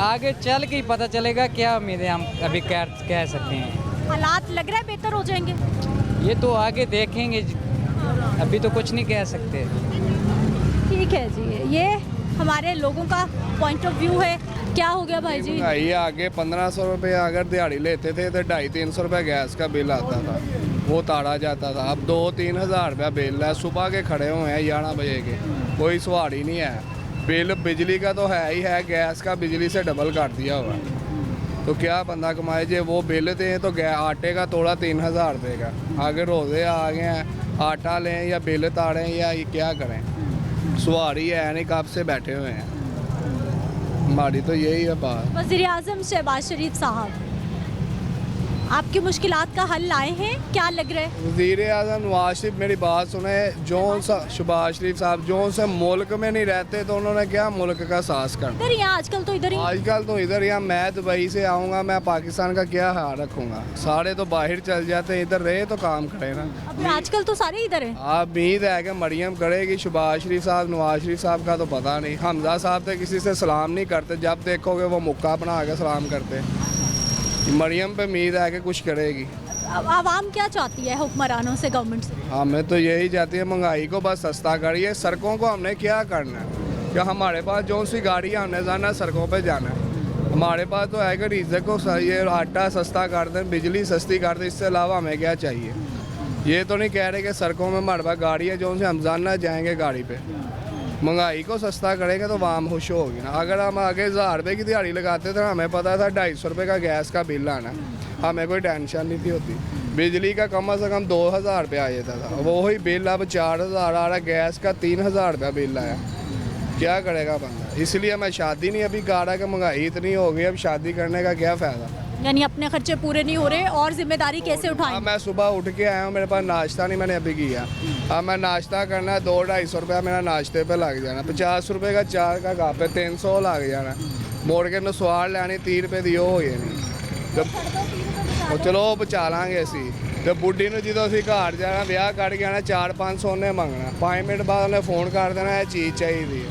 आगे चल के ही पता चलेगा क्या उम्मीद है, हम अभी कह सकते हैं। हालात लग रहा है बेहतर हो जाएंगे? ये तो आगे देखेंगे, अभी तो कुछ नहीं कह सकते। ठीक है जी, ये हमारे लोगों का पॉइंट ऑफ व्यू है। क्या हो गया भाई जी? महंगाई आगे 1500 रुपये अगर दिहाड़ी लेते थे तो 250-300 रुपये गैस का बिल आता था, वो ताड़ा जाता था। अब 2-3 हज़ार रुपया बिल है। सुबह के खड़े हुए हैं 11 बजे के, कोई सवारी नहीं है। बिल बिजली का तो है ही है, गैस का बिजली से डबल कर दिया हुआ है। तो क्या बंदा कमाए? जो वो बिल दें तो आटे का तोड़ा 3000 रुपये का, आगे रोज़े आ गए हैं, आटा लें या बिल ताड़ें या ये क्या करें? सवारी है नहीं, कब से बैठे हुए हैं। हमारी तो यही है बात। वज़ीर आज़म शहबाज शरीफ साहब आपकी मुश्किलात का हल लाए हैं, क्या लग रहा है? वज़ीर आज़म नवाज शरीफ, मेरी बात सुने, जौन सा शहबाज शरीफ साहब जौन से मुल्क में नहीं रहते तो उन्होंने क्या मुल्क का साहस करना? इधर ही आजकल तो इधर ही। आजकल तो इधर यहाँ, मैं दुबई से आऊँगा, मैं पाकिस्तान का क्या हाल रखूँगा? सारे तो बाहर चल जाते हैं, इधर रहे तो काम करे ना। अब आजकल तो सारे इधर हैं। आप उम्मीद है कि मरियम करेगी, शहबाज शरीफ साहब नवाज शरीफ साहब का तो पता नहीं। हमजा साहब तो किसी से सलाम नहीं करते, जब देखोगे वो मुक्का बना के सलाम करते। मरियम पे उम्मीद है कि कुछ करेगी। आवाम क्या चाहती है हुक्मरानों से, गवर्नमेंट से? हमें तो यही चाहती है महंगाई को बस सस्ता करिए। सड़कों को हमने क्या करना है? क्या हमारे पास जो सी गाड़ी है हमने जाना सड़कों पे जाना है? हमारे पास तो है कि डीजल को ये आटा सस्ता कर दें, बिजली सस्ती कर दें, इससे अलावा हमें क्या चाहिए? ये तो नहीं कह रहे कि सड़कों में हमारे पास गाड़ी है जो से हम जाना जाएंगे गाड़ी पे। महंगाई को सस्ता करेंगे तो आवाम खुश होगी ना। अगर हम आगे 1000 रुपये की दिहाड़ी लगाते थे, हमें पता था 250 रुपये का गैस का बिल आना, हमें कोई टेंशन नहीं थी होती। बिजली का कम से कम 2000 रुपये आ जाता था, वही बिल अब 4000 आ रहा, गैस का 3000 रुपया बिल आया। क्या करेगा बंदा? इसलिए मैं शादी नहीं अभी कर रहा कि महंगाई इतनी हो गई, अब शादी करने का क्या फ़ायदा? यानी अपने खर्चे पूरे नहीं हो रहे और जिम्मेदारी कैसे उठाएं? मैं सुबह उठ के आया हूँ, मेरे पास नाश्ता नहीं मैंने अभी किया। अब मैं नाश्ता करना है, 200-250 रुपया मेरा नाश्ते पे लग जाना, 50 रुपये का चार का कप है, 300 लग जाना। मोड़ के नसवार लैनी 30 रुपये दी हो नहीं। चलो बचा लांगे असी। तो बुढ़ी ने जो असी घर जाना, ब्याह करके आना, 400-500 उन्हें मंगना, 5 मिनट बाद उन्हें फ़ोन कर देना यह चीज़ चाहिए।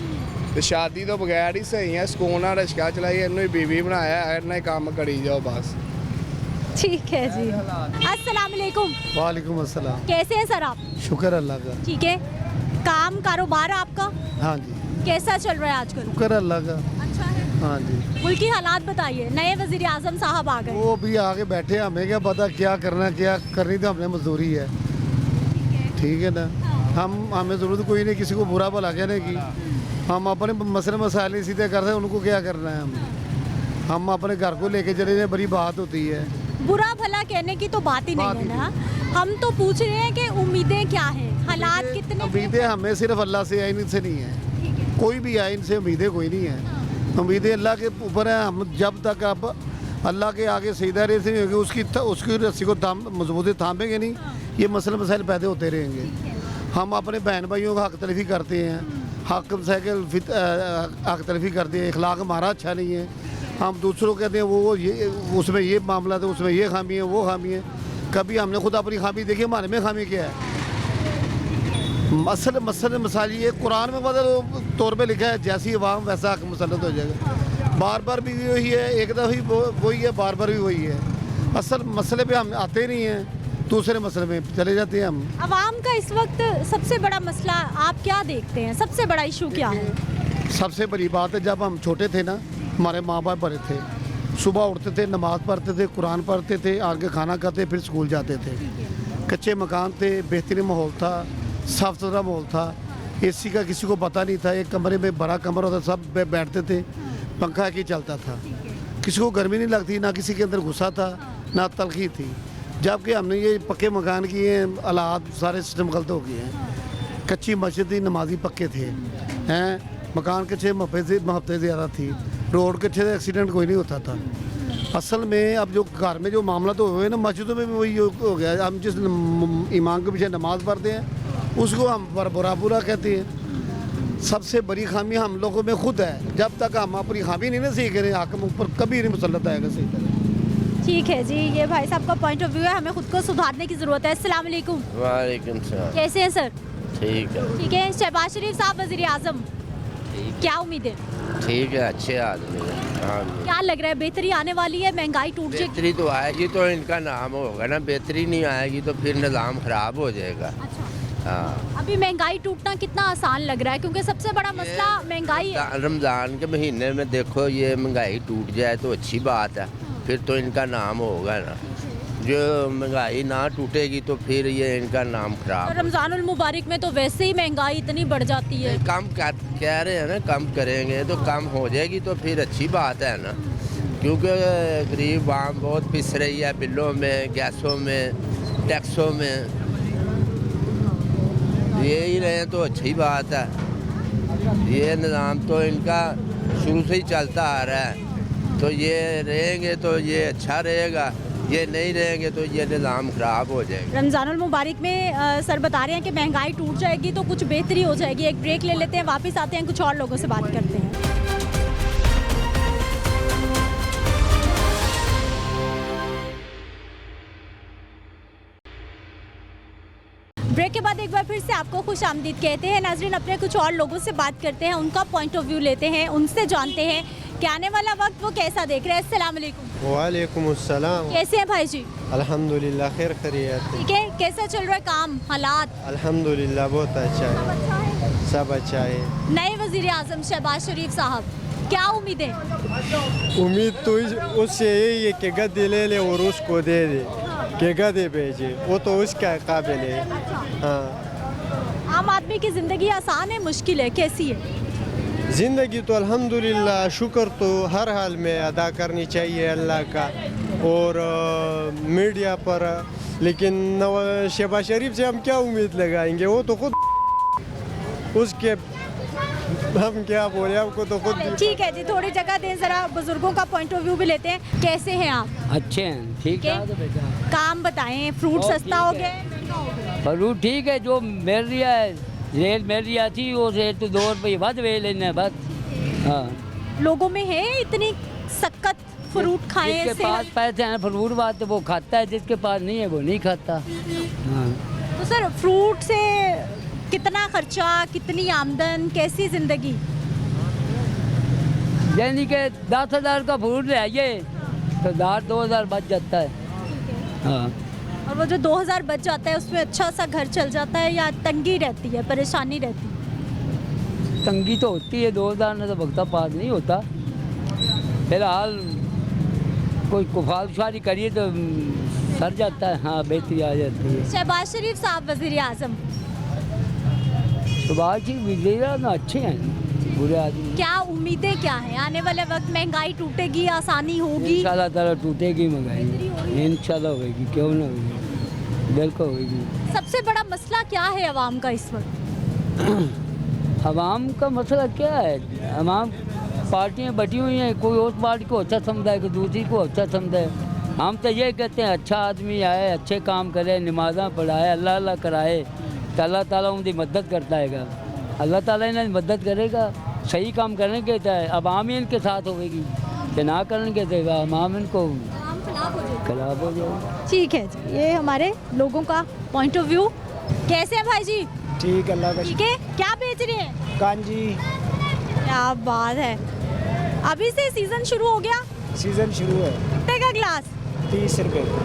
तो शादी तो बगैर ही सही है, सुकून नाल रिश्का चलाई, इन्हों बीवी बनाया, इन्हें काम करी जाओ बस। ठीक है जी। अस्सलाम वालेकुम। वालेकुम अस्सलाम। कैसे हैं सर आप? शुक्र अल्लाह का। ठीक है, काम कारोबार आपका हाँ जी। कैसा चल रहा है आजकल? शुक्र अल्लाह का। अच्छा है। हाँ जी। मुल्क की हालात बताइए, नए वज़ीर आज़म साहब आ गए, वो भी आगे बैठे, हमें क्या पता क्या करना, क्या करनी तो हमने मजदूरी है। ठीक है ना, हमें ज़रूरत कोई नहीं किसी को बुरा भला कहने की। हम अपने मसले मसाइल सीधे करते हैं, उनको क्या करना है? हम अपने घर को लेके चले जाए, बड़ी बात होती है। बुरा भला कहने की तो बात ही नहीं है ना। हम तो पूछ रहे हैं कि उम्मीदें क्या हैं, हालात कितने? उम्मीदें हमें सिर्फ अल्लाह से है, इनसे नहीं है। कोई भी आए, इनसे उम्मीदें कोई नहीं है। उम्मीदें अल्लाह के ऊपर है। हम जब तक अब अल्लाह के आगे सीधा रेस नहीं होगी, उसकी रस्सी को मजबूती थामेंगे नहीं, ये मसले मसाइल पैदा होते रहेंगे। हम अपने बहन भाइयों का हक तलफी करते हैं, हक तलफी करते हैं, इखलाक हमारा अच्छा नहीं है। हम दूसरों कहते हैं वो ये उसमें ये मामला था, उसमें ये खामी है, वो खामी है। कभी हमने खुद अपनी खामी देखी, हमारे में खामी क्या है? मसले मसाइल ये कुरान में मतलब तौर पे लिखा है, जैसी अवाम वैसा हक मुसल्लत हो जाएगा। बार बार भी वही है, एक दफ़ा वही है, बार बार भी वही है। असल मसले पे हम आते नहीं हैं, दूसरे मसले में चले जाते हैं हम। अवाम का इस वक्त सबसे बड़ा मसला आप क्या देखते हैं, सबसे बड़ा इशू क्या है? सबसे बड़ी बात है, जब हम छोटे थे ना, हमारे माँ बाप बड़े थे, सुबह उठते थे, नमाज़ पढ़ते थे, कुरान पढ़ते थे, आगे खाना खाते, फिर स्कूल जाते थे। कच्चे मकान थे, बेहतरीन माहौल था, साफ़ सुथरा माहौल था, एसी का किसी को पता नहीं था। एक कमरे में बड़ा कमरा होता, सब बैठते थे, पंखा ही चलता था, किसी को गर्मी नहीं लगती, ना किसी के अंदर गुस्सा था, ना तलखी थी। जबकि हमने ये पक्के मकान किए हैं, हालात सारे सिस्टम गलत हो गए हैं। कच्ची मस्जिद थी, नमाजी पक्के थे, हैं मकान कच्चे महफे ज़्यादा थी, रोड कच्चे से एक्सीडेंट कोई नहीं होता था। असल में अब जो घर में जो मामला तो हुए ना, मस्जिदों में भी वही हो गया। हम जिस इमाम के पीछे नमाज पढ़ते हैं उसको हम बुरा कहते हैं। सबसे बड़ी खामी हम लोगों में खुद है। जब तक हम अपनी खामी नहीं ना सीख रहे, हाकिम ऊपर कभी नहीं मुसल्लत आएगा सही तरह। ठीक है जी, ये भाई साहब का पॉइंट ऑफ व्यू है, हमें खुद को सुधारने की ज़रूरत है। अस्सलाम वालेकुम। वालेकुम सलाम। कैसे हैं सर? ठीक है। ठीक है। शहबाज शरीफ साहब वज़ीर आज़म, क्या उम्मीद है? ठीक है, अच्छे आदमी है। हाँ, क्या लग रहा है, बेहतरी आने वाली है? महंगाई टूट जाएगी? बेहतरी तो आएगी तो इनका नाम होगा ना, बेहतरी नहीं आएगी तो फिर निज़ाम ख़राब हो जाएगा। हाँ, अभी महंगाई टूटना कितना आसान लग रहा है, क्योंकि सबसे बड़ा मसला महंगाई है। रमज़ान के महीने में देखो ये महंगाई टूट जाए तो अच्छी बात है, फिर तो इनका नाम होगा ना। जो महंगाई ना टूटेगी तो फिर ये इनका नाम खराब। रमज़ानुल मुबारक में तो वैसे ही महंगाई इतनी बढ़ जाती है। कम कह रहे हैं ना, कम करेंगे तो कम हो जाएगी तो फिर अच्छी बात है ना, क्योंकि गरीब आम बहुत पिस रही है बिलों में, गैसों में, टैक्सों में। ये ही रहे तो अच्छी बात है। ये निज़ाम तो इनका शुरू से ही चलता आ रहा है, तो ये रहेंगे तो ये अच्छा रहेगा, ये नहीं रहेंगे तो ये निज़ाम ख़राब हो जाएगा। रमज़ानुल मुबारक में सर बता रहे हैं कि महंगाई टूट जाएगी तो कुछ बेहतरी हो जाएगी। एक ब्रेक ले लेते हैं, वापस आते हैं, कुछ और लोगों से बात करते हैं। ब्रेक के बाद एक बार फिर से आपको खुश आमदीद कहते हैं। नाज़रीन, अपने कुछ और लोगों से बात करते हैं, उनका पॉइंट ऑफ व्यू लेते हैं, उनसे जानते हैं कि आने वाला वक्त वो कैसा देख रहे हैं। अस्सलाम वालेकुम। वालेकुम अस्सलाम। कैसे हैं भाई जी? अल्हम्दुलिल्लाह खैर खैरियत। ठीक है। कैसा चल रहा है काम, हालात? अल्हम्दुलिल्लाह बहुत अच्छा है, सब अच्छा है। नए वज़ीर आज़म शहबाज शरीफ साहब, क्या उम्मीद है? उम्मीद तो उससे यही है कि गद्दी ले ले और उसको दे दे, कि गद्दे भेजे, वो तो उसका काबिल है। हाँ, आम आदमी की ज़िंदगी आसान है, मुश्किल है, कैसी है? ज़िंदगी तो अल्हम्दुलिल्लाह शुक्र तो हर हाल में अदा करनी चाहिए अल्लाह का और मीडिया पर, लेकिन शहबाज शरीफ से हम क्या उम्मीद लगाएंगे? वो तो खुद उसके, हम क्या बोले, आपको तो खुद। ठीक है जी, थोड़ी जगह दें, ज़रा बुजुर्गों का पॉइंट ऑफ व्यू भी लेते हैं। कैसे हैं आप? अच्छे हैं, ठीक है। काम बताएं, फ्रूट सस्ता हो गया है? फ्रूट ठीक है, जो मिल रहा है, रेट मिल रही थी वो रेट तो 2 रुपये बद वे लेने बस। हाँ, लोगों में है इतनी सख्त फ्रूट खाएं, जिसके पास पैसे हैं फ्रूट बात तो वो खाता है, जिसके पास नहीं है वो नहीं खाता। हाँ, तो सर फ्रूट से कितना खर्चा, कितनी आमदन, कैसी ज़िंदगी? यानी कि 10,000 का फ्रूट ले आइए तो 2,000 बच जाता है। हाँ, और वो जो 2,000 बच जाता है उसमें अच्छा सा घर चल जाता है या तंगी रहती है, परेशानी रहती है? तंगी तो होती है, 2,000 में तो वक्ता पास नहीं होता। फिलहाल कोई कुफालशारी करिए तो सर जाता है। हाँ, बेहतरी आ जाती है। शहबाज शरीफ साहब वज़ीर आज़म, शहबाज शरीफ वज़ीर आज़म अच्छे हैं, बुरे आदमी। क्या उम्मीदें क्या हैं? आने वाले वक्त महंगाई टूटेगी, आसानी होगी? इंशाल्लाह ताला टूटेगी महंगाई, इंशाल्लाह होगी, क्यों ना होगी, बिल्कुल होगी। सबसे बड़ा मसला क्या है अवाम का इस वक्त? अवाम का मसला क्या है? अवाम पार्टियां बटी हुई हैं, कोई उस पार्टी को अच्छा समझा है, कोई दूसरी को अच्छा समझा है। हम तो ये कहते हैं अच्छा आदमी आए, अच्छे काम करे, नमाज़ा पढ़ाए, अल्लाह अल्लाह कराए तो अल्लाह ताला उनकी मदद करता है। अल्लाह ताला इन्हें मदद करेगा, सही काम करने के तो अवाम ही इनके साथ होगी, कि ना करने के देगा अवाम इनको खराब हो जाएगा। ठीक है जी, ये हमारे लोगों का पॉइंट ऑफ व्यू। कैसे हैं भाई जी? ठीक, अल्लाह का ठीक है। क्या बेच रहे हैं? कांजी। क्या बात है, अभी से सीज़न शुरू हो गया? सीज़न शुरू है। कितने का ग्लास? 30 रुपये का।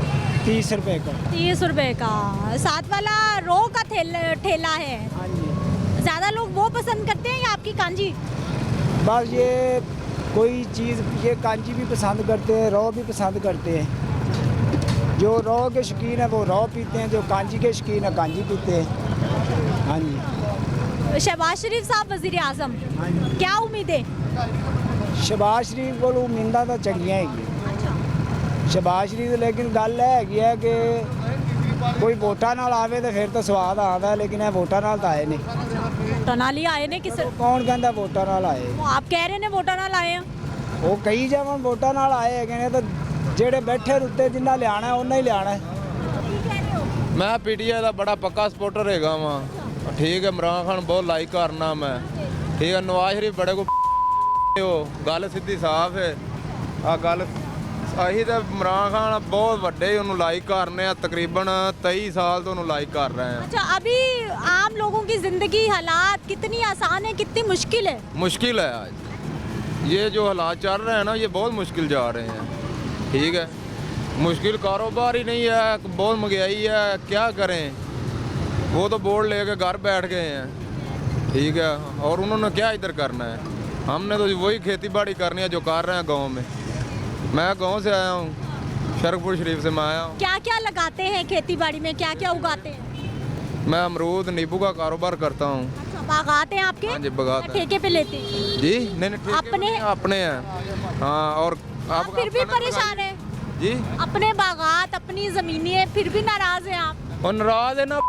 30 रुपये का। 30 रुपये का। साथ वाला रो का ठेला है। हाँ जी। ज़्यादा लोग वो पसंद करते हैं या आपकी कांजी? बस ये कोई चीज़, ये कांजी भी पसंद करते हैं, रो भी पसंद करते हैं। जो रो के शौकीन है वो रो पीते हैं, जो कांजी के शौकीन है कांजी पीते हैं। हाँ जी। शहबाज शरीफ साहब वज़ीर आज़म, क्या उम्मीद है? शहबाज शरीफ को उम्मीदां तो चंगियां है। शहबाज शरीफ, लेकिन गल है कि कोई वोटा नाल आवे तो फिर तो स्वाद आता है, लेकिन वोटा नाल तो आए नहीं। वोटा नाल ही आए ने? किस कौन कहता वोटा नाल आए? आप कह रहे ने वोटा नाल आए हैं। ਉਹ ਕਈ ਜਾਵਾਂ ਵੋਟਾਂ ਨਾਲ ਆਏ ਹੈਗੇ ਨੇ ਤਾਂ ਜਿਹੜੇ ਬੈਠੇ ਨੇ ਉੱਤੇ ਜਿੰਨਾ ਲਿਆਣਾ ਉਹਨਾਂ ਹੀ ਲਿਆਣਾ। ਮੈਂ ਪੀਟੀਆਈ ਦਾ ਬੜਾ ਪੱਕਾ ਸਪੋਰਟਰ ਹੈਗਾ ਵਾਂ। ਠੀਕ ਹੈ, ਇਮਰਾਨ ਖਾਨ ਬਹੁਤ ਲਾਈਕ ਕਰਨਾ ਮੈਂ। ਠੀਕ ਹੈ, ਨਵਾਜ਼ ਸ਼ਰੀਫ ਬੜੇ ਕੋ ਉਹ ਗੱਲ ਸਿੱਧੀ ਸਾਫ਼ ਹੈ। ਆ ਗੱਲ ਅਸੀਂ ਤਾਂ इमरान खान बहुत ਵੱਡੇ ਉਹਨੂੰ ਲਾइक करने तकरीबन 23 साल तो ਉਹਨੂੰ लाइक कर रहे हैं। अच्छा, अभी आम लोगों की जिंदगी हालात कितनी आसान है, कितनी मुश्किल है? मुश्किल है आज ये जो हालात चल रहे हैं ना, ये बहुत मुश्किल जा रहे हैं। ठीक है, मुश्किल कारोबार ही नहीं है, बहुत महंगाई है, क्या करें। वो तो बोर्ड लेके घर बैठ गए हैं। ठीक है, और उन्होंने क्या इधर करना है। हमने तो वही खेती बाड़ी करनी है जो कर रहे हैं गाँव में। मैं गांव से आया हूँ, शरकपुर शरीफ से मैं आया हूँ। क्या क्या लगाते हैं खेती बाड़ी में, क्या क्या उगाते हैं? मैं अमरूद नींबू का कारोबार करता हूँ। अच्छा, बागात हैं आपके? हाँ जी, बागात हैं। ठेके पे लेते हैं? जी नहीं, अपने अपने हैं। हाँ, और आप फिर भी परेशान हैं? जी, अपने बागात, अपनी जमीनें हैं, फिर भी नाराज हैं आप? और नाराज है ना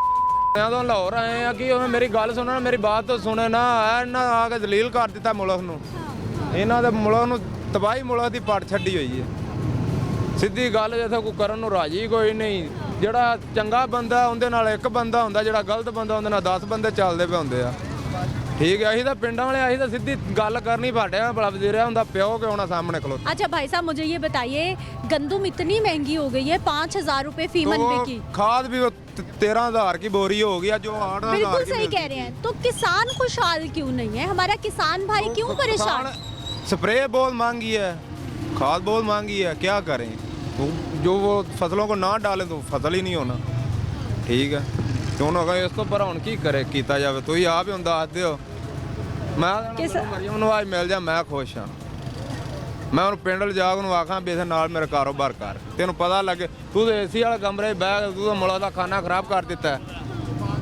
तो लाहौर आए हैं कि उन्हें मेरी गल सुने, मेरी बात तो सुने ना। इन्हें आके जलील कर दिता मुल्क नूं। इन्हां दे मुल्क नूं तबाही मुल्क की पट छड्डी हुई है। सीधी गल जिथे कोई करन नूं राजी कोई नहीं। जिहड़ा चंगा बंदा उहदे नाल एक बंदा हुंदा, जिहड़ा गलत बंदा उहदे नाल 10 बंदे चलदे पे हुंदे आ। ठीक है, असीं तां पिंडां वाले असीं तां सीधी गल करनी फाड़िया बड़ा वजीर हुंदा प्यो के होना सामने खलोता। अच्छा भाई साहब, मुझे ये बताइए, गंदम इतनी महंगी हो गई है, 5000 रुपए फी मनबे की। खाद भी 13,000 की बोरी हो गई, जो 8,000 बिल्कुल सही कह रहे हैं। तो किसान खुशहाल क्यों नहीं है? हमारा किसान भाई क्यों परेशान? स्प्रे बहुत महंगी है, खाद बहुत महंगी है, क्या करें। जो वो फसलों को ना डालें तो फसल ही नहीं होना। ठीक है, क्यों ना कहें इसको पर हुण की करे कीता जावे। तुसीं आप ही हुण दस दिओ। मैं मरियम नवाज मिल जा, मैं खुश हाँ। मैं उन्हें पिंड लिजा के आखा भी इसे नाल मेरा कारोबार कर, तेन पता लगे। तू तो एसी वाले कमरे बह, तू तो मुल्क का खाना खराब कर दिता है।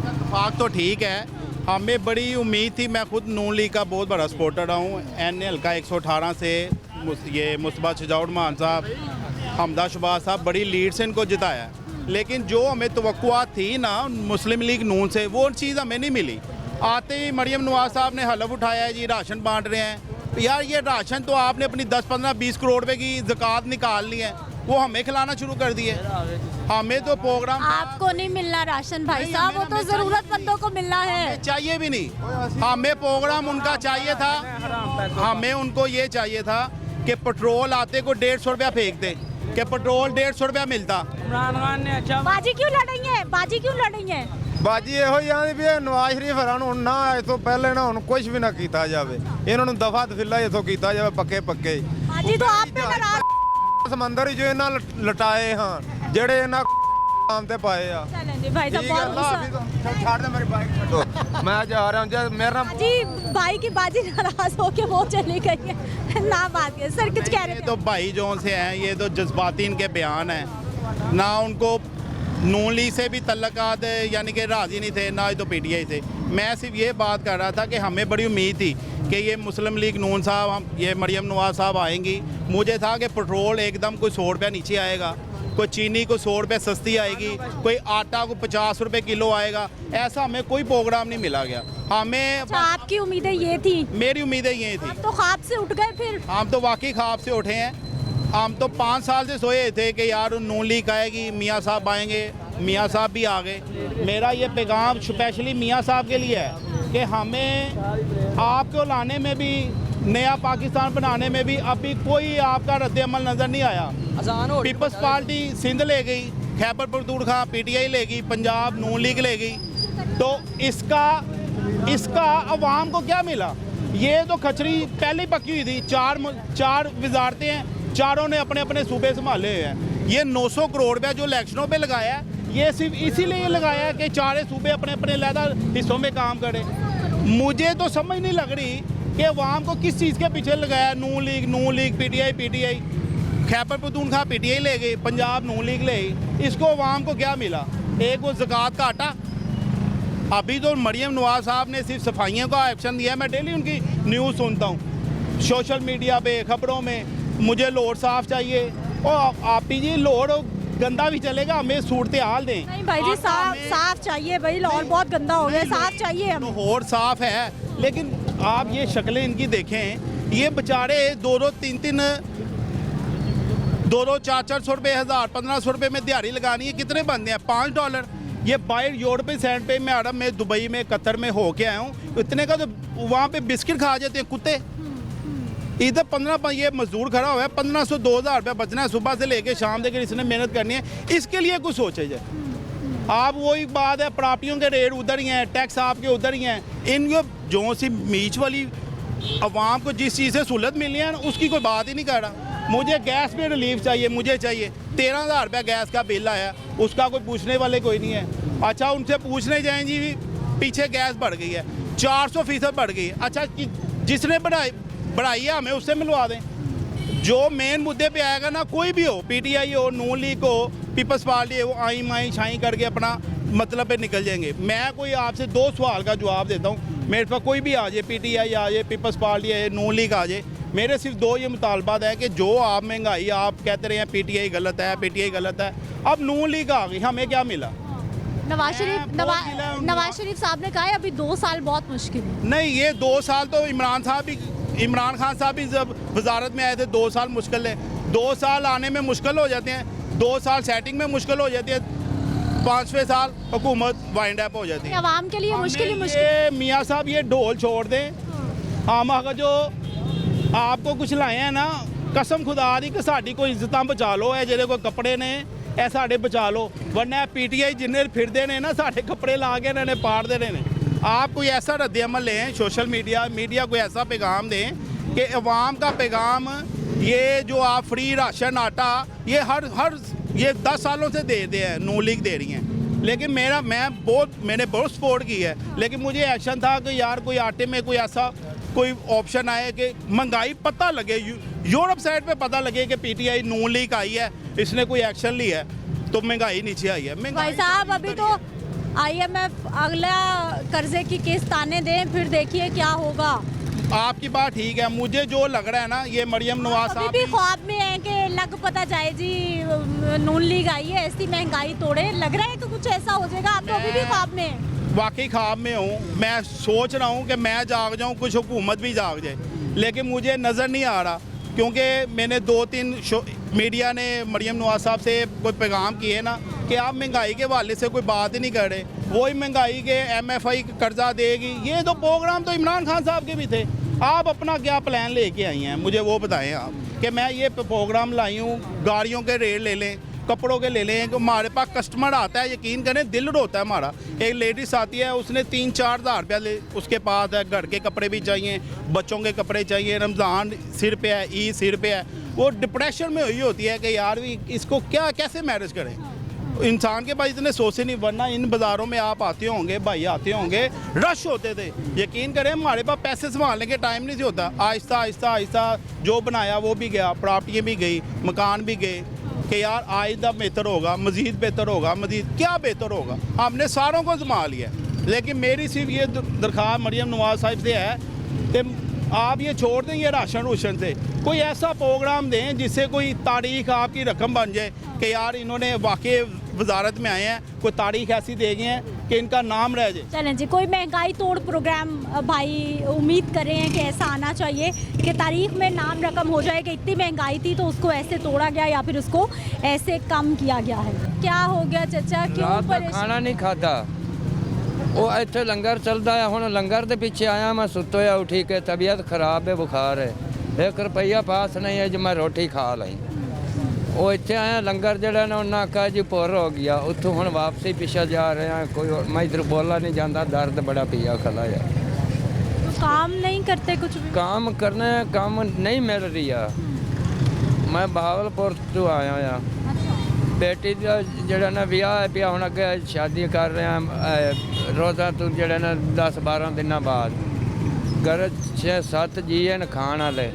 इत्तेफाक तो ठीक है, हमें बड़ी उम्मीद थी। मैं खुद नून लीग का बहुत बड़ा सपोर्टर रहा हूँ। NA हल्का 118 से ये मुस्तफा शजाउर मान साहब, हमदा शबाज साहब बड़ी लीड से इनको जिताया। लेकिन जो हमें तवक्कुआत थी ना मुस्लिम लीग नून से, वो चीज़ हमें नहीं मिली। आते ही मरियम नवाज साहब ने हलफ उठाया है जी, राशन बांट रहे हैं। यार ये राशन तो आपने अपनी 10, 15, 20 करोड़ रुपए की ज़कात निकाल ली है, वो हमें खिलाना शुरू कर दिए। हमें तो प्रोग्राम आपको नहीं मिलना राशन भाई साहब, वो तो जरूरतमंदों को मिलना है। चाहिए भी नहीं, हमें प्रोग्राम उनका चाहिए था। हमें उनको ये चाहिए था कि पेट्रोल आते को 150 रुपया फेंक दे, कि पेट्रोल 150 रुपया मिलता। इमरान खान ने अच्छा बाजी क्यों लड़ी है? बाजी क्यों लड़ी है? बाजी ਇਹੋ ਹੀ ਆਂਦੀ ਵੀ ਨਵਾਜ਼ ਸ਼ਰੀਫ ਹਰਾਂ ਨੂੰ ਨਾ ਇਸ ਤੋਂ ਪਹਿਲੇ ਨਾ ਹੁਣ ਕੁਝ ਵੀ ਨਾ ਕੀਤਾ ਜਾਵੇ। ਇਹਨਾਂ ਨੂੰ ਦਫਾ ਦਫਿਲਾ ਇਥੋਂ ਕੀਤਾ ਜਾਵੇ ਪੱਕੇ ਪੱਕੇ। बाजी तो आप पे नाराज। ਸਮੁੰਦਰ ਹੀ ਜੋ ਇਹਨਾਂ ਲਟਾਏ ਹਾਂ, ਜਿਹੜੇ ਇਹਨਾਂ काम ਤੇ ਪਾਏ ਆ। चलें जी भाई साहब, बहुत गुस्सा। ਛੱਡ ਦੇ ਮੇਰੀ ਬਾइक ਛੱਡੋ, मैं जा रहा हूं। जब मेरा जी भाई की बाजी नाराज होके वो चली गई है ना। बात है सर, कुछ कह रहे थे? तो भाई जो से हैं ये तो जज्बाती इनके बयान हैं ना। उनको नून लीग से भी तल्लकात यानी कि राज़ी नहीं थे, ना ही तो PTI थे। मैं सिर्फ ये बात कर रहा था कि हमें बड़ी उम्मीद थी कि ये मुस्लिम लीग नून साहब, हम ये मरियम नवाज साहब आएंगी। मुझे था कि पेट्रोल एकदम कोई 100 रुपया नीचे आएगा, कोई चीनी को 100 रुपये सस्ती आएगी, कोई आटा को 50 रुपये किलो आएगा। ऐसा हमें कोई प्रोग्राम नहीं मिला गया। हमें अच्छा, आपकी उम्मीदें ये थी? मेरी उम्मीदें ये थी। तो ख्वाब से उठ गए फिर? हम तो वाकई ख्वाब से उठे हैं। हम तो 5 साल से सोए थे कि यार नून लीग आएगी, मियाँ साहब आएंगे। मियाँ साहब भी आ गए। मेरा ये पैगाम स्पेशली मियाँ साहब के लिए है कि हमें आपको लाने में भी, नया पाकिस्तान बनाने में भी अभी कोई आपका रद्द-ए-अमल नज़र नहीं आया। पीपल्स पार्टी सिंध ले गई, खैबर पख्तूनख्वा PTI ले गई, पंजाब नून लीग ले गई। तो इसका अवाम को क्या मिला? ये तो खचरी पहले ही पकी हुई थी। चार वजारतें हैं, चारों ने अपने अपने सूबे संभाले हुए हैं। ये 900 करोड़ रुपया जो इलेक्शनों पे लगाया है, ये सिर्फ इसीलिए लगाया है कि चारे सूबे अपने अपने अलग हिस्सों में काम करें। मुझे तो समझ नहीं लग रही कि अवाम को किस चीज़ के पीछे लगाया। Noon league PTI Khyber Pakhtunkhwa PTI ले गई, पंजाब नून लीग ले गई। इसको अवाम को क्या मिला? एक वो ज़कात का आटा। अभी तो मरियम नवाज साहब ने सिर्फ सफाइयों का एक्शन दिया है। मैं डेली उनकी न्यूज़ सुनता हूँ सोशल मीडिया पे, खबरों में। मुझे लोड साफ चाहिए, और आप जी लोड गंदा भी चलेगा, हमें सूरत हाल दें। नहीं भाई जी, साफ चाहिए भाई। लाहौर बहुत गंदा हो गया, साफ चाहिए हमें। होड़ साफ है, लेकिन आप ये शक्लें इनकी देखें, ये बेचारे 2-400 रुपये, 1000-1500 रुपये में दिहाड़ी लगानी है। कितने बंदे हैं? $5। ये बाहर यूरोपीय सैंड पे मैडम मैं दुबई में, कतर में होके आया हूँ, इतने का तो वहाँ पे बिस्किट खा जाते हैं कुत्ते। इधर 15 ये मजदूर खड़ा हुआ है, 1500-2000 रुपये बचना है सुबह से लेके शाम तक, इसने मेहनत करनी है। इसके लिए कुछ सोचे जाए। आप वही बात है, प्रॉपर्टियों के रेट उधर ही हैं, टैक्स आपके उधर ही हैं। इन जो सी मीच वाली अवाम को जिस चीज़ से सहूलत मिलनी है उसकी कोई बात ही नहीं कर रहा। मुझे गैस पे रिलीफ चाहिए, मुझे चाहिए 13,000 रुपया गैस का बिल आया, उसका कोई पूछने वाले कोई नहीं है। अच्छा उनसे पूछने जाएं जी पीछे गैस बढ़ गई है, 400% बढ़ गई है। अच्छा जिसने बढ़ाई है हमें उससे मिलवा दें। जो मेन मुद्दे पे आएगा ना, कोई भी हो, PTI हो, नून लीग हो, पीपल्स पार्टी हो, आई माई छाई करके अपना मतलब पे निकल जाएंगे। मैं कोई आपसे 2 सवाल का जवाब देता हूँ, मेरे पास कोई भी आ जाए, PTI आ जाए, पीपल्स पार्टी आ जाए, नून लीग आ जाए, मेरे सिर्फ 2 ये मुतालबात है कि जो आप महंगाई आप कहते रहे हैं PTI गलत है, PTI गलत है, अब नून लीग आ गई, हमें क्या मिला? नवाज शरीफ साहब ने कहा है अभी 2 साल बहुत मुश्किल है। नहीं, ये 2 साल तो इमरान खान साहब भी जब वजारत में आए थे, 2 साल मुश्किल है। 2 साल आने में मुश्किल हो जाते हैं, 2 साल सेटिंग में मुश्किल हो जाती है, 5वें साल हुकूमत वाइंड अप हो जाती है। आवाम के लिए मुश्किल ही मुश्किल। ये मियाँ साहब ये ढोल छोड़ दें, हम अगर जो आपको कुछ लाए हैं ना, कसम खुदा दी कि साड़ी कोई इज्जत बचा लो, है जेडे कोई कपड़े ने ए साढ़े बचा लो, वरना PTI जिन्हें फिरते ने ना साढ़े कपड़े ला के इन्होंने पाड़ देने ने। आप कोई ऐसा रद्द-ए-अमल लें, सोशल मीडिया को ऐसा पैगाम दें कि अवाम का पैगाम, ये जो आप फ्री राशन आटा ये हर ये 10 सालों से दे हैं, नून लीग दे रही हैं, लेकिन मैंने बहुत सपोर्ट की है, लेकिन मुझे एक्शन था कि यार कोई आटे में कोई ऐसा कोई ऑप्शन आए कि महंगाई पता लगे, यूरोप साइड पे पता लगे कि PTI नून लीग आई है, इसने कोई एक्शन लिया है तो महंगाई नीचे आई है। भाई साहब अभी तो IMF अगला कर्जे की किस्त आने दें, फिर देखिए क्या होगा। आपकी बात ठीक है, मुझे जो लग रहा है ना, ये मरियम नवाज साहब भी ख्वाब में है कि लग पता जाए जी नून लीग आई है, ऐसी महंगाई तोड़े, लग रहा है कि कुछ ऐसा हो जाएगा। आप तो अभी भी ख्वाब में हैं। वाकई ख्वाब में हूँ, मैं सोच रहा हूँ कि मैं जाग जाऊँ, कुछ हुकूमत भी जाग जाए, लेकिन मुझे नज़र नहीं आ रहा, क्योंकि मैंने 2-3 मीडिया ने मरियम नवाज साहब से कोई पैगाम किए ना कि आप महंगाई के हवाले से कोई बात ही नहीं कर रहे, वही महंगाई के MFI कर्जा देगी, ये तो प्रोग्राम तो इमरान खान साहब के भी थे। आप अपना क्या प्लान लेके आई हैं, मुझे वो बताएं आप, कि मैं ये प्रोग्राम लाई हूँ, गाड़ियों के रेट ले लें, कपड़ों के ले लें, कि हमारे पास कस्टमर आता है, यकीन करें दिल रोता है हमारा। एक लेडीज आती है, उसने 3-4 हज़ार रुपया उसके पास है, घर के कपड़े भी चाहिए, बच्चों के कपड़े चाहिए, रमज़ान सिर पे है, ईद सिर पे है, वो डिप्रेशन में हुई होती है कि यार भी इसको कैसे मैनेज करें। इंसान के पास इतने सोचे नहीं, वरना इन बाज़ारों में आप आते होंगे, भाई आते होंगे, रश होते थे, यकीन करें हमारे पास पैसे संभालने के टाइम नहीं होता। आहिस्ता आहिस्ता जो बनाया वो भी गया, प्रॉपर्टियाँ भी गई, मकान भी गए, कि यार आइंदा बेहतर होगा, मज़ीद बेहतर होगा, मज़ीद क्या बेहतर होगा, हमने सारों को जमा लिया। लेकिन मेरी सिर्फ ये दरख्वास्त मरियम नवाज साहब से है कि आप ये छोड़ दें ये राशन से, कोई ऐसा प्रोग्राम दें जिससे कोई तारीख आपकी रकम बन जाए कि यार इन्होंने वाकई वजारत में आए हैं, कोई तारीख ऐसी दे गई हैं कि इनका नाम रह जाए। चलें जी, कोई महंगाई तोड़ प्रोग्राम भाई उम्मीद कर रहे हैं कि ऐसा आना चाहिए कि तारीख में नाम रकम हो जाए कि इतनी महंगाई थी तो उसको ऐसे तोड़ा गया या फिर उसको ऐसे कम किया गया है। क्या हो गया चाचा, क्यों खाना नहीं खाता? वो इतने लंगर चलता है, हुण लंगर के पिछे आया, मैं सुतो या उठी के तबीयत खराब है, बुखार है, 1 रुपया पास नहीं है जो मैं रोटी खा ली। वो इतने आया लंगर जड़ा ना उन्हें आखा जी पुर हो गया, उतों हुण वापसी पिछा जा रहे हैं, कोई मैं इधर बोला नहीं जाता, दर्द बड़ा पिया खला है। तो काम नहीं करते कुछ भी? काम करने काम नहीं मिल रही है। मैं बहावलपुर तो आया या बेटी का जड़ा ना विआह है पिया, हुण अगे शादी कर रहे हैं, रोज़ा तो जड़ा ना 10-12 दिन बाद, घर 6-7 जी हैं खाण वाले,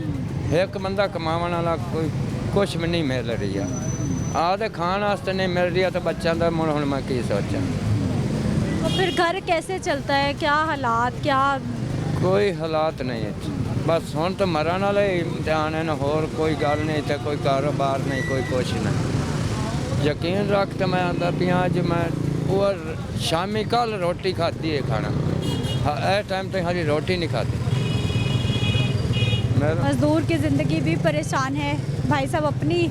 एक बंदा कमावन वाला कोई कुछ भी नहीं मिल रही है। आदे खाण वास्ते नहीं मिल रही है तो बच्चों का मुड़, हुण मैं की सोचा। तो फिर घर कैसे चलता है, क्या हालात, क्या? कोई हालात नहीं है, बस हुण तो मरण वाले इम्तिहान है, होर कोई गल नहीं, तो कोई कारोबार नहीं, कोई कुछ नहीं। यकीन रख तो मैं आंदा पिया अज मैं वो शामी कल रोटी खाती है, खाना टाइम तक हरी रोटी नहीं खाती। मजदूर की ज़िंदगी भी परेशान है। भाई साहब अपनी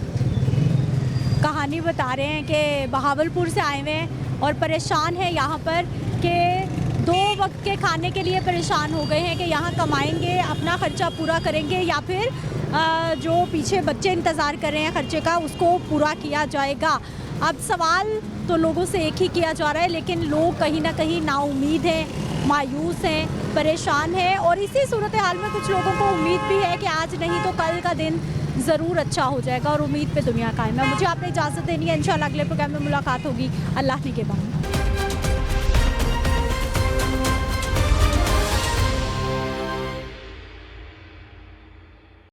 कहानी बता रहे हैं कि बहावलपुर से आए हुए हैं और परेशान है यहाँ पर कि 2 वक्त के खाने के लिए परेशान हो गए हैं कि यहाँ कमाएंगे, अपना ख़र्चा पूरा करेंगे या फिर जो पीछे बच्चे इंतज़ार कर रहे हैं ख़र्चे का उसको पूरा किया जाएगा। अब सवाल तो लोगों से एक ही किया जा रहा है, लेकिन लोग कहीं ना कहीं नाउम्मीद हैं, मायूस हैं, परेशान हैं और इसी सूरत हाल में कुछ लोगों को उम्मीद भी है कि आज नहीं तो कल का दिन ज़रूर अच्छा हो जाएगा और उम्मीद पे दुनिया कायम है। मुझे आपने इजाज़त देनी है, इंशाल्लाह अगले प्रोग्राम में मुलाकात होगी। अल्लाह के बाद।